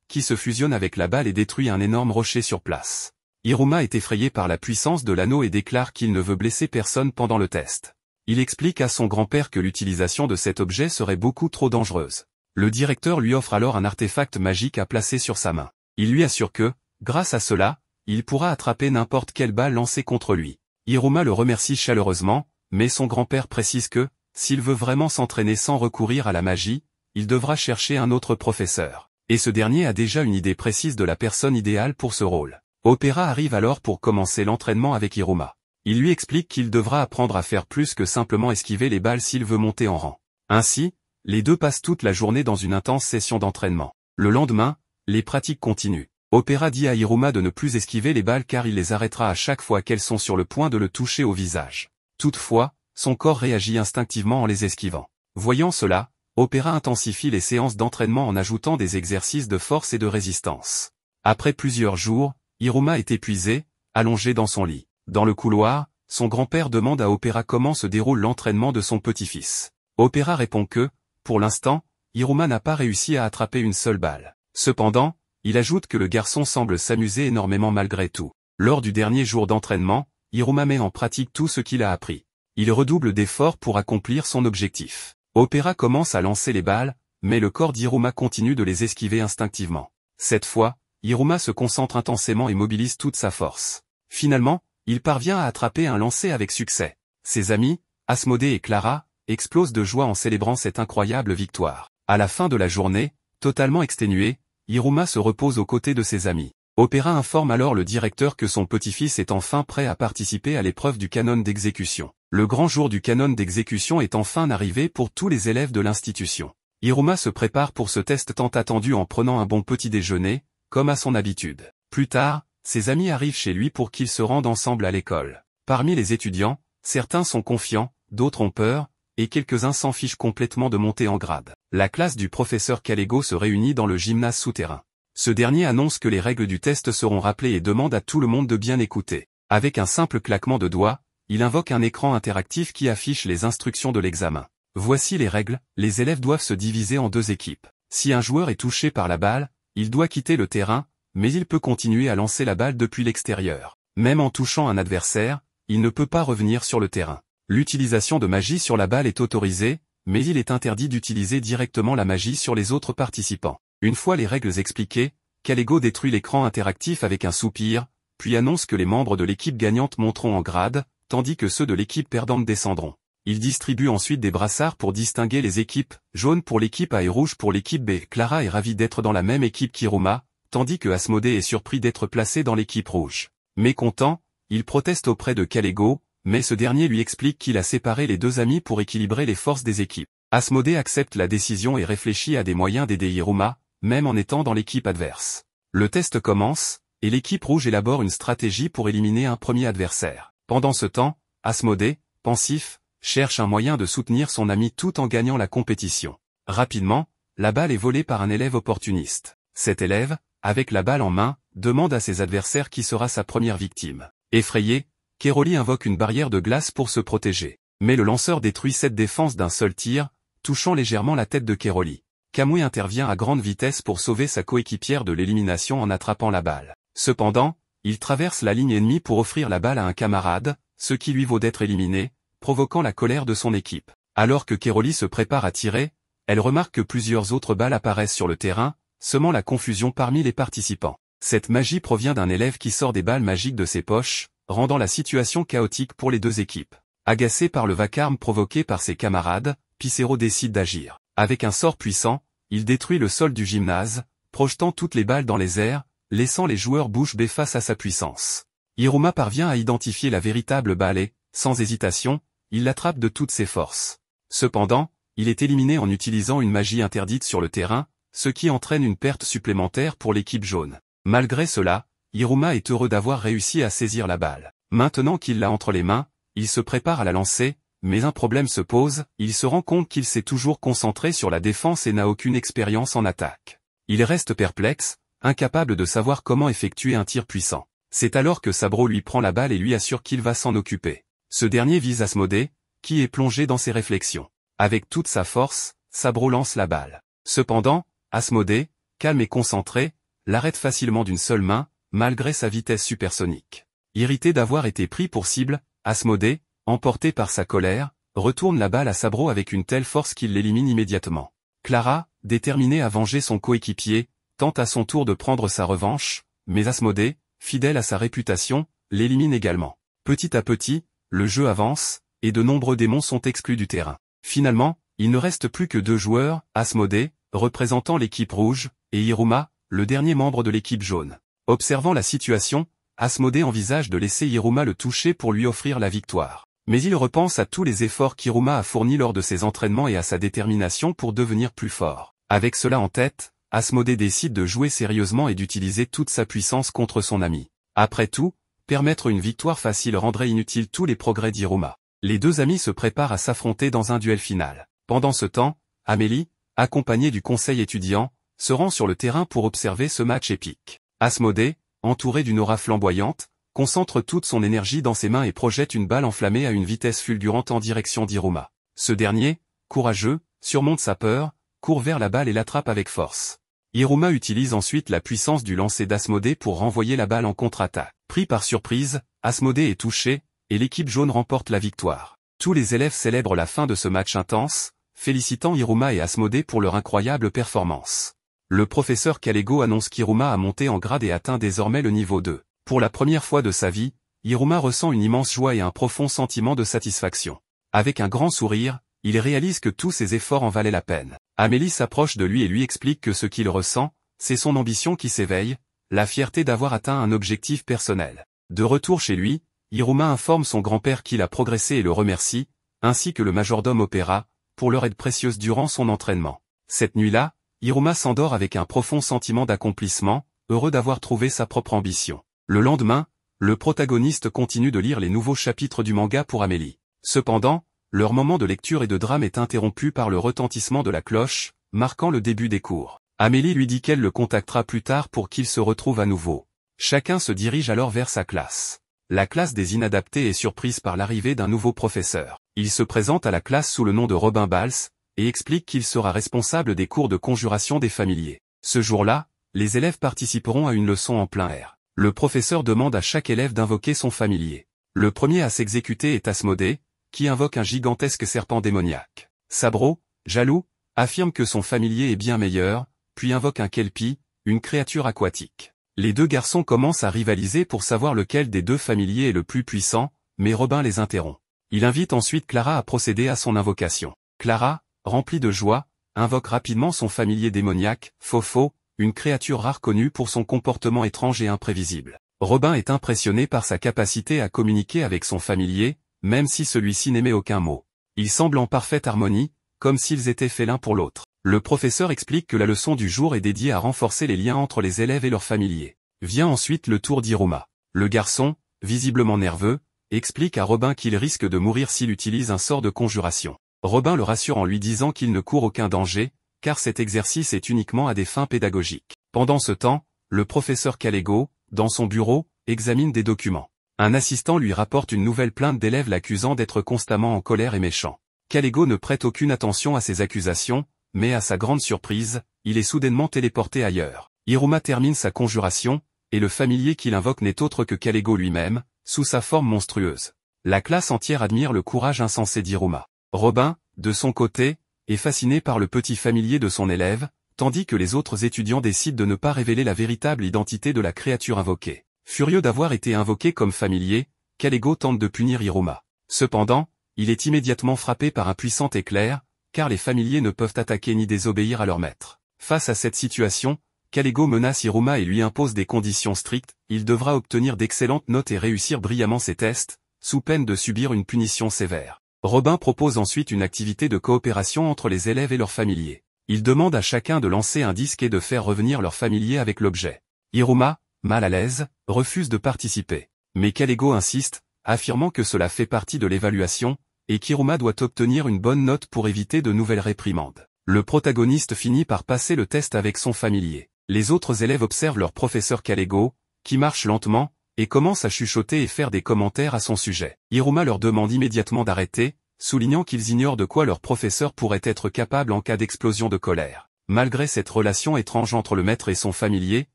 qui se fusionne avec la balle et détruit un énorme rocher sur place. Hiruma est effrayé par la puissance de l'anneau et déclare qu'il ne veut blesser personne pendant le test. Il explique à son grand-père que l'utilisation de cet objet serait beaucoup trop dangereuse. Le directeur lui offre alors un artefact magique à placer sur sa main. Il lui assure que, grâce à cela, il pourra attraper n'importe quelle balle lancée contre lui. Hiruma le remercie chaleureusement, mais son grand-père précise que, s'il veut vraiment s'entraîner sans recourir à la magie, il devra chercher un autre professeur. Et ce dernier a déjà une idée précise de la personne idéale pour ce rôle. Opera arrive alors pour commencer l'entraînement avec Hiruma. Il lui explique qu'il devra apprendre à faire plus que simplement esquiver les balles s'il veut monter en rang. Ainsi, les deux passent toute la journée dans une intense session d'entraînement. Le lendemain, les pratiques continuent. Opera dit à Hiruma de ne plus esquiver les balles car il les arrêtera à chaque fois qu'elles sont sur le point de le toucher au visage. Toutefois, son corps réagit instinctivement en les esquivant. Voyant cela, Opera intensifie les séances d'entraînement en ajoutant des exercices de force et de résistance. Après plusieurs jours, Hiruma est épuisé, allongé dans son lit. Dans le couloir, son grand-père demande à Opera comment se déroule l'entraînement de son petit-fils. Opera répond que, pour l'instant, Hiruma n'a pas réussi à attraper une seule balle. Cependant, il ajoute que le garçon semble s'amuser énormément malgré tout. Lors du dernier jour d'entraînement, Hiruma met en pratique tout ce qu'il a appris. Il redouble d'efforts pour accomplir son objectif. Opera commence à lancer les balles, mais le corps d'Hiruma continue de les esquiver instinctivement. Cette fois, Hiruma se concentre intensément et mobilise toute sa force. Finalement, il parvient à attraper un lancer avec succès. Ses amis, Asmodée et Clara, explosent de joie en célébrant cette incroyable victoire. À la fin de la journée, totalement exténué, Hiruma se repose aux côtés de ses amis. Opera informe alors le directeur que son petit-fils est enfin prêt à participer à l'épreuve du canon d'exécution. Le grand jour du canon d'exécution est enfin arrivé pour tous les élèves de l'institution. Hiruma se prépare pour ce test tant attendu en prenant un bon petit déjeuner, comme à son habitude. Plus tard, ses amis arrivent chez lui pour qu'ils se rendent ensemble à l'école. Parmi les étudiants, certains sont confiants, d'autres ont peur, et quelques-uns s'en fichent complètement de monter en grade. La classe du professeur Kalego se réunit dans le gymnase souterrain. Ce dernier annonce que les règles du test seront rappelées et demande à tout le monde de bien écouter. Avec un simple claquement de doigts, il invoque un écran interactif qui affiche les instructions de l'examen. Voici les règles, les élèves doivent se diviser en deux équipes. Si un joueur est touché par la balle, il doit quitter le terrain, mais il peut continuer à lancer la balle depuis l'extérieur. Même en touchant un adversaire, il ne peut pas revenir sur le terrain. L'utilisation de magie sur la balle est autorisée, mais il est interdit d'utiliser directement la magie sur les autres participants. Une fois les règles expliquées, Kalego détruit l'écran interactif avec un soupir, puis annonce que les membres de l'équipe gagnante monteront en grade, tandis que ceux de l'équipe perdante descendront. Il distribue ensuite des brassards pour distinguer les équipes, jaune pour l'équipe A et rouge pour l'équipe B. Clara est ravie d'être dans la même équipe qu'Hiruma, tandis que Asmodée est surpris d'être placé dans l'équipe rouge. Mécontent, il proteste auprès de Kalego, mais ce dernier lui explique qu'il a séparé les deux amis pour équilibrer les forces des équipes. Asmodée accepte la décision et réfléchit à des moyens d'aider Hiruma, même en étant dans l'équipe adverse. Le test commence, et l'équipe rouge élabore une stratégie pour éliminer un premier adversaire. Pendant ce temps, Asmodée, pensif, cherche un moyen de soutenir son ami tout en gagnant la compétition. Rapidement, la balle est volée par un élève opportuniste. Cet élève, avec la balle en main, demande à ses adversaires qui sera sa première victime. Effrayé, Keroli invoque une barrière de glace pour se protéger. Mais le lanceur détruit cette défense d'un seul tir, touchant légèrement la tête de Keroli. Kamui intervient à grande vitesse pour sauver sa coéquipière de l'élimination en attrapant la balle. Cependant, il traverse la ligne ennemie pour offrir la balle à un camarade, ce qui lui vaut d'être éliminé, provoquant la colère de son équipe. Alors que Keroli se prépare à tirer, elle remarque que plusieurs autres balles apparaissent sur le terrain, semant la confusion parmi les participants. Cette magie provient d'un élève qui sort des balles magiques de ses poches, rendant la situation chaotique pour les deux équipes. Agacé par le vacarme provoqué par ses camarades, Picero décide d'agir. Avec un sort puissant, il détruit le sol du gymnase, projetant toutes les balles dans les airs, laissant les joueurs bouche bée face à sa puissance. Hiruma parvient à identifier la véritable balle et, sans hésitation, il l'attrape de toutes ses forces. Cependant, il est éliminé en utilisant une magie interdite sur le terrain, ce qui entraîne une perte supplémentaire pour l'équipe jaune. Malgré cela, Hiruma est heureux d'avoir réussi à saisir la balle. Maintenant qu'il l'a entre les mains, il se prépare à la lancer, mais un problème se pose, il se rend compte qu'il s'est toujours concentré sur la défense et n'a aucune expérience en attaque. Il reste perplexe, incapable de savoir comment effectuer un tir puissant. C'est alors que Sabro lui prend la balle et lui assure qu'il va s'en occuper. Ce dernier vise Asmodée, qui est plongé dans ses réflexions. Avec toute sa force, Sabro lance la balle. Cependant, Asmodée, calme et concentré, l'arrête facilement d'une seule main, malgré sa vitesse supersonique. Irrité d'avoir été pris pour cible, Asmodée, emporté par sa colère, retourne la balle à Sabro avec une telle force qu'il l'élimine immédiatement. Clara, déterminée à venger son coéquipier, tente à son tour de prendre sa revanche, mais Asmodée, fidèle à sa réputation, l'élimine également. Petit à petit, le jeu avance, et de nombreux démons sont exclus du terrain. Finalement, il ne reste plus que 2 joueurs, Asmodée, représentant l'équipe rouge, et Hiruma, le dernier membre de l'équipe jaune. Observant la situation, Asmodée envisage de laisser Hiruma le toucher pour lui offrir la victoire. Mais il repense à tous les efforts qu'Hiruma a fournis lors de ses entraînements et à sa détermination pour devenir plus fort. Avec cela en tête, Asmodée décide de jouer sérieusement et d'utiliser toute sa puissance contre son ami. Après tout, permettre une victoire facile rendrait inutile tous les progrès d'Hiruma. Les 2 amis se préparent à s'affronter dans un duel final. Pendant ce temps, Amélie, accompagnée du conseil étudiant, se rend sur le terrain pour observer ce match épique. Asmodée, entouré d'une aura flamboyante, concentre toute son énergie dans ses mains et projette une balle enflammée à une vitesse fulgurante en direction d'Hiruma. Ce dernier, courageux, surmonte sa peur, court vers la balle et l'attrape avec force. Hiruma utilise ensuite la puissance du lancer d'Asmodée pour renvoyer la balle en contre-attaque. Pris par surprise, Asmodée est touché, et l'équipe jaune remporte la victoire. Tous les élèves célèbrent la fin de ce match intense, félicitant Hiruma et Asmodée pour leur incroyable performance. Le professeur Kalego annonce qu'Hiruma a monté en grade et atteint désormais le niveau 2. Pour la première fois de sa vie, Hiruma ressent une immense joie et un profond sentiment de satisfaction. Avec un grand sourire, il réalise que tous ses efforts en valaient la peine. Amélie s'approche de lui et lui explique que ce qu'il ressent, c'est son ambition qui s'éveille, la fierté d'avoir atteint un objectif personnel. De retour chez lui, Hiruma informe son grand-père qu'il a progressé et le remercie, ainsi que le majordome Opéra, pour leur aide précieuse durant son entraînement. Cette nuit-là, Hiruma s'endort avec un profond sentiment d'accomplissement, heureux d'avoir trouvé sa propre ambition. Le lendemain, le protagoniste continue de lire les nouveaux chapitres du manga pour Amélie. Cependant, leur moment de lecture et de drame est interrompu par le retentissement de la cloche, marquant le début des cours. Amélie lui dit qu'elle le contactera plus tard pour qu'ils se retrouvent à nouveau. Chacun se dirige alors vers sa classe. La classe des inadaptés est surprise par l'arrivée d'un nouveau professeur. Il se présente à la classe sous le nom de Robin Bals, et explique qu'il sera responsable des cours de conjuration des familiers. Ce jour-là, les élèves participeront à une leçon en plein air. Le professeur demande à chaque élève d'invoquer son familier. Le premier à s'exécuter est Asmodée, qui invoque un gigantesque serpent démoniaque. Sabro, jaloux, affirme que son familier est bien meilleur, puis invoque un kelpie, une créature aquatique. Les 2 garçons commencent à rivaliser pour savoir lequel des 2 familiers est le plus puissant, mais Robin les interrompt. Il invite ensuite Clara à procéder à son invocation. Clara, remplie de joie, invoque rapidement son familier démoniaque, Fofo, une créature rare connue pour son comportement étrange et imprévisible. Robin est impressionné par sa capacité à communiquer avec son familier, même si celui-ci n'émet aucun mot. Ils semblent en parfaite harmonie, comme s'ils étaient faits l'un pour l'autre. Le professeur explique que la leçon du jour est dédiée à renforcer les liens entre les élèves et leurs familiers. Vient ensuite le tour d'Hiruma. Le garçon, visiblement nerveux, explique à Robin qu'il risque de mourir s'il utilise un sort de conjuration. Robin le rassure en lui disant qu'il ne court aucun danger, car cet exercice est uniquement à des fins pédagogiques. Pendant ce temps, le professeur Kalego, dans son bureau, examine des documents. Un assistant lui rapporte une nouvelle plainte d'élèves l'accusant d'être constamment en colère et méchant. Kalego ne prête aucune attention à ces accusations, mais à sa grande surprise, il est soudainement téléporté ailleurs. Hiruma termine sa conjuration, et le familier qu'il invoque n'est autre que Kalego lui-même, sous sa forme monstrueuse. La classe entière admire le courage insensé d'Hiruma. Robin, de son côté, est fasciné par le petit familier de son élève, tandis que les autres étudiants décident de ne pas révéler la véritable identité de la créature invoquée. Furieux d'avoir été invoqué comme familier, Kalego tente de punir Hiruma. Cependant, il est immédiatement frappé par un puissant éclair, car les familiers ne peuvent attaquer ni désobéir à leur maître. Face à cette situation, Kalego menace Hiruma et lui impose des conditions strictes, il devra obtenir d'excellentes notes et réussir brillamment ses tests, sous peine de subir une punition sévère. Robin propose ensuite une activité de coopération entre les élèves et leurs familiers. Il demande à chacun de lancer un disque et de faire revenir leur familier avec l'objet. Hiruma, mal à l'aise, refuse de participer. Mais Kalego insiste, affirmant que cela fait partie de l'évaluation, et qu'Hiruma doit obtenir une bonne note pour éviter de nouvelles réprimandes. Le protagoniste finit par passer le test avec son familier. Les autres élèves observent leur professeur Kalego, qui marche lentement, et commencent à chuchoter et faire des commentaires à son sujet. Hiruma leur demande immédiatement d'arrêter, soulignant qu'ils ignorent de quoi leur professeur pourrait être capable en cas d'explosion de colère. Malgré cette relation étrange entre le maître et son familier,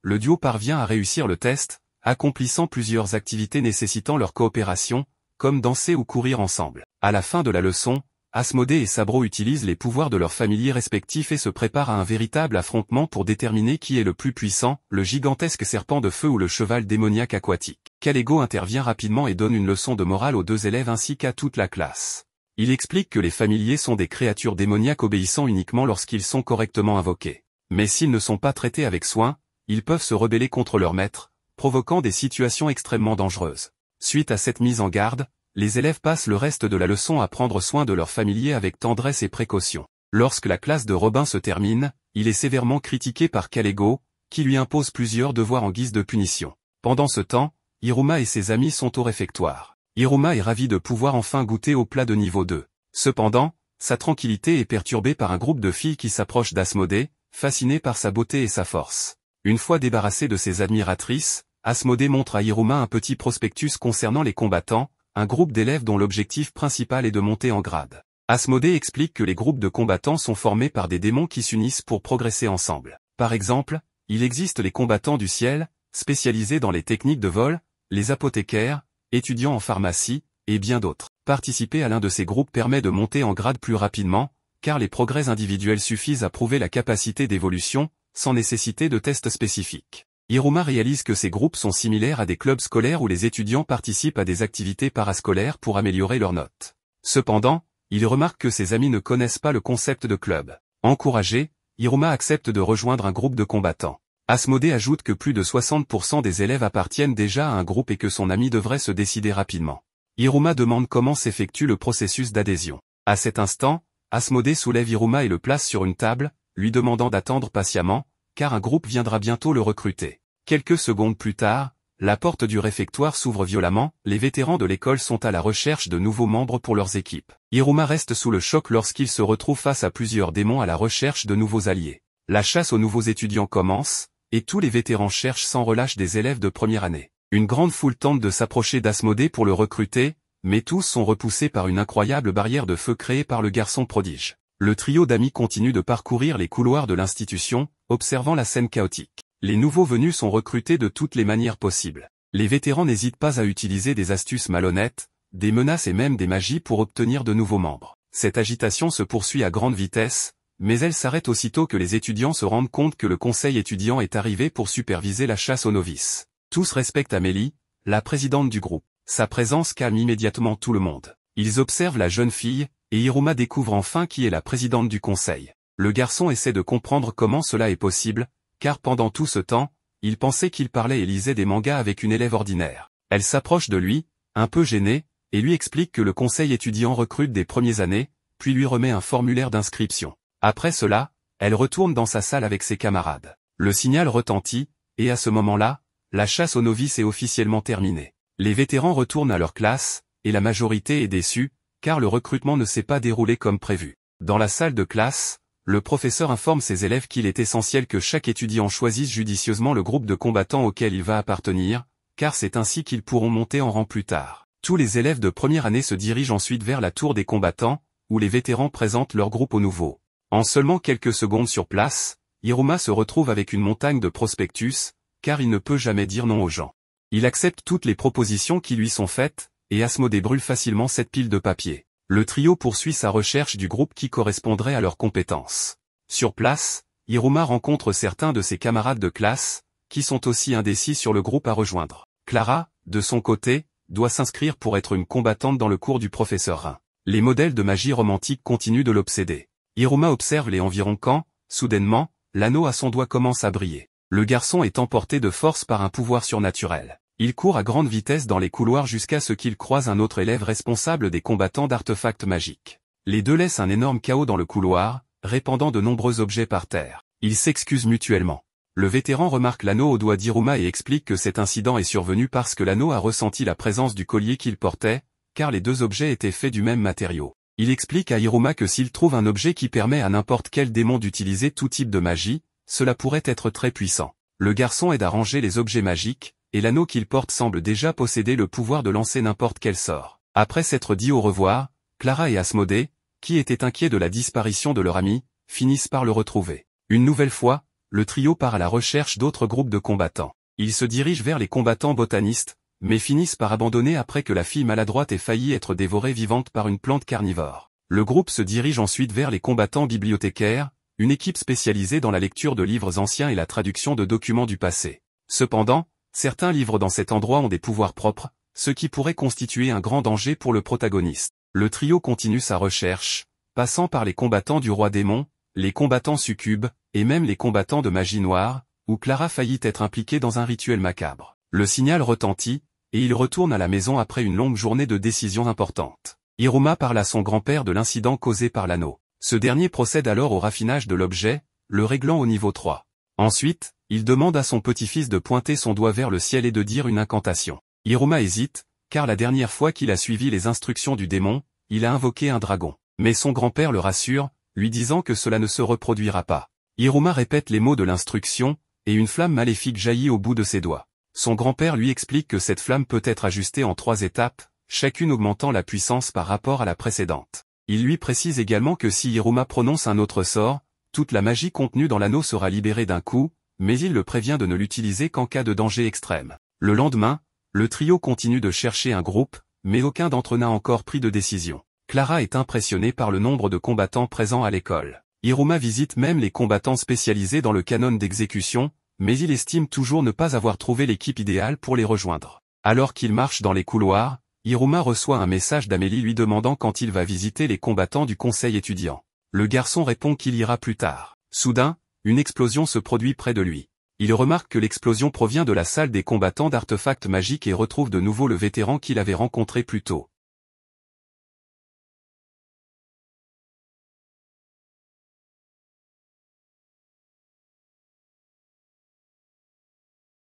le duo parvient à réussir le test, accomplissant plusieurs activités nécessitant leur coopération, comme danser ou courir ensemble. À la fin de la leçon, Asmodée et Sabro utilisent les pouvoirs de leurs familiers respectifs et se préparent à un véritable affrontement pour déterminer qui est le plus puissant, le gigantesque serpent de feu ou le cheval démoniaque aquatique. Kalego intervient rapidement et donne une leçon de morale aux deux élèves ainsi qu'à toute la classe. Il explique que les familiers sont des créatures démoniaques obéissant uniquement lorsqu'ils sont correctement invoqués. Mais s'ils ne sont pas traités avec soin, ils peuvent se rebeller contre leur maître, provoquant des situations extrêmement dangereuses. Suite à cette mise en garde, les élèves passent le reste de la leçon à prendre soin de leurs familiers avec tendresse et précaution. Lorsque la classe de Robin se termine, il est sévèrement critiqué par Kalego, qui lui impose plusieurs devoirs en guise de punition. Pendant ce temps, Hiruma et ses amis sont au réfectoire. Hiruma est ravi de pouvoir enfin goûter au plat de niveau 2. Cependant, sa tranquillité est perturbée par un groupe de filles qui s'approchent d'Asmodée, fascinées par sa beauté et sa force. Une fois débarrassé de ses admiratrices, Asmodée montre à Hiruma un petit prospectus concernant les combattants, un groupe d'élèves dont l'objectif principal est de monter en grade. Asmodée explique que les groupes de combattants sont formés par des démons qui s'unissent pour progresser ensemble. Par exemple, il existe les combattants du ciel, spécialisés dans les techniques de vol, les apothicaires, étudiants en pharmacie, et bien d'autres. Participer à l'un de ces groupes permet de monter en grade plus rapidement, car les progrès individuels suffisent à prouver la capacité d'évolution, sans nécessiter de tests spécifiques. Hiruma réalise que ces groupes sont similaires à des clubs scolaires où les étudiants participent à des activités parascolaires pour améliorer leurs notes. Cependant, il remarque que ses amis ne connaissent pas le concept de club. Encouragé, Hiruma accepte de rejoindre un groupe de combattants. Asmodée ajoute que plus de 60% des élèves appartiennent déjà à un groupe et que son ami devrait se décider rapidement. Hiruma demande comment s'effectue le processus d'adhésion. À cet instant, Asmodée soulève Hiruma et le place sur une table, lui demandant d'attendre patiemment, car un groupe viendra bientôt le recruter. Quelques secondes plus tard, la porte du réfectoire s'ouvre violemment, les vétérans de l'école sont à la recherche de nouveaux membres pour leurs équipes. Hiruma reste sous le choc lorsqu'il se retrouve face à plusieurs démons à la recherche de nouveaux alliés. La chasse aux nouveaux étudiants commence, et tous les vétérans cherchent sans relâche des élèves de première année. Une grande foule tente de s'approcher d'Asmodée pour le recruter, mais tous sont repoussés par une incroyable barrière de feu créée par le garçon prodige. Le trio d'amis continue de parcourir les couloirs de l'institution, observant la scène chaotique. Les nouveaux venus sont recrutés de toutes les manières possibles. Les vétérans n'hésitent pas à utiliser des astuces malhonnêtes, des menaces et même des magies pour obtenir de nouveaux membres. Cette agitation se poursuit à grande vitesse, mais elle s'arrête aussitôt que les étudiants se rendent compte que le conseil étudiant est arrivé pour superviser la chasse aux novices. Tous respectent Amélie, la présidente du groupe. Sa présence calme immédiatement tout le monde. Ils observent la jeune fille, et Hiruma découvre enfin qui est la présidente du conseil. Le garçon essaie de comprendre comment cela est possible, car pendant tout ce temps, il pensait qu'il parlait et lisait des mangas avec une élève ordinaire. Elle s'approche de lui, un peu gênée, et lui explique que le conseil étudiant recrute des premières années, puis lui remet un formulaire d'inscription. Après cela, elle retourne dans sa salle avec ses camarades. Le signal retentit, et à ce moment-là, la chasse aux novices est officiellement terminée. Les vétérans retournent à leur classe, et la majorité est déçue, car le recrutement ne s'est pas déroulé comme prévu. Dans la salle de classe, le professeur informe ses élèves qu'il est essentiel que chaque étudiant choisisse judicieusement le groupe de combattants auquel il va appartenir, car c'est ainsi qu'ils pourront monter en rang plus tard. Tous les élèves de première année se dirigent ensuite vers la tour des combattants, où les vétérans présentent leur groupe aux nouveaux. En seulement quelques secondes sur place, Hiruma se retrouve avec une montagne de prospectus, car il ne peut jamais dire non aux gens. Il accepte toutes les propositions qui lui sont faites, et Asmodée brûle facilement cette pile de papier. Le trio poursuit sa recherche du groupe qui correspondrait à leurs compétences. Sur place, Hiruma rencontre certains de ses camarades de classe, qui sont aussi indécis sur le groupe à rejoindre. Clara, de son côté, doit s'inscrire pour être une combattante dans le cours du professeur Rin. Les modèles de magie romantique continuent de l'obséder. Hiruma observe les environs quand, soudainement, l'anneau à son doigt commence à briller. Le garçon est emporté de force par un pouvoir surnaturel. Il court à grande vitesse dans les couloirs jusqu'à ce qu'il croise un autre élève responsable des combattants d'artefacts magiques. Les deux laissent un énorme chaos dans le couloir, répandant de nombreux objets par terre. Ils s'excusent mutuellement. Le vétéran remarque l'anneau au doigt d'Hiruma et explique que cet incident est survenu parce que l'anneau a ressenti la présence du collier qu'il portait, car les deux objets étaient faits du même matériau. Il explique à Hiruma que s'il trouve un objet qui permet à n'importe quel démon d'utiliser tout type de magie, cela pourrait être très puissant. Le garçon aide à ranger les objets magiques, et l'anneau qu'il porte semble déjà posséder le pouvoir de lancer n'importe quel sort. Après s'être dit au revoir, Clara et Asmodée, qui étaient inquiets de la disparition de leur ami, finissent par le retrouver. Une nouvelle fois, le trio part à la recherche d'autres groupes de combattants. Ils se dirigent vers les combattants botanistes, mais finissent par abandonner après que la fille maladroite ait failli être dévorée vivante par une plante carnivore. Le groupe se dirige ensuite vers les combattants bibliothécaires, une équipe spécialisée dans la lecture de livres anciens et la traduction de documents du passé. Cependant, certains livres dans cet endroit ont des pouvoirs propres, ce qui pourrait constituer un grand danger pour le protagoniste. Le trio continue sa recherche, passant par les combattants du roi démon, les combattants succubes, et même les combattants de magie noire, où Clara faillit être impliquée dans un rituel macabre. Le signal retentit, et il retourne à la maison après une longue journée de décisions importantes. Hiruma parle à son grand-père de l'incident causé par l'anneau. Ce dernier procède alors au raffinage de l'objet, le réglant au niveau 3. Ensuite, il demande à son petit-fils de pointer son doigt vers le ciel et de dire une incantation. Hiruma hésite, car la dernière fois qu'il a suivi les instructions du démon, il a invoqué un dragon. Mais son grand-père le rassure, lui disant que cela ne se reproduira pas. Hiruma répète les mots de l'instruction, et une flamme maléfique jaillit au bout de ses doigts. Son grand-père lui explique que cette flamme peut être ajustée en 3 étapes, chacune augmentant la puissance par rapport à la précédente. Il lui précise également que si Hiruma prononce un autre sort, toute la magie contenue dans l'anneau sera libérée d'un coup, mais il le prévient de ne l'utiliser qu'en cas de danger extrême. Le lendemain, le trio continue de chercher un groupe, mais aucun d'entre eux n'a encore pris de décision. Clara est impressionnée par le nombre de combattants présents à l'école. Hiruma visite même les combattants spécialisés dans le canon d'exécution, mais il estime toujours ne pas avoir trouvé l'équipe idéale pour les rejoindre. Alors qu'il marche dans les couloirs, Hiruma reçoit un message d'Amélie lui demandant quand il va visiter les combattants du conseil étudiant. Le garçon répond qu'il ira plus tard. Soudain, une explosion se produit près de lui. Il remarque que l'explosion provient de la salle des combattants d'artefacts magiques et retrouve de nouveau le vétéran qu'il avait rencontré plus tôt.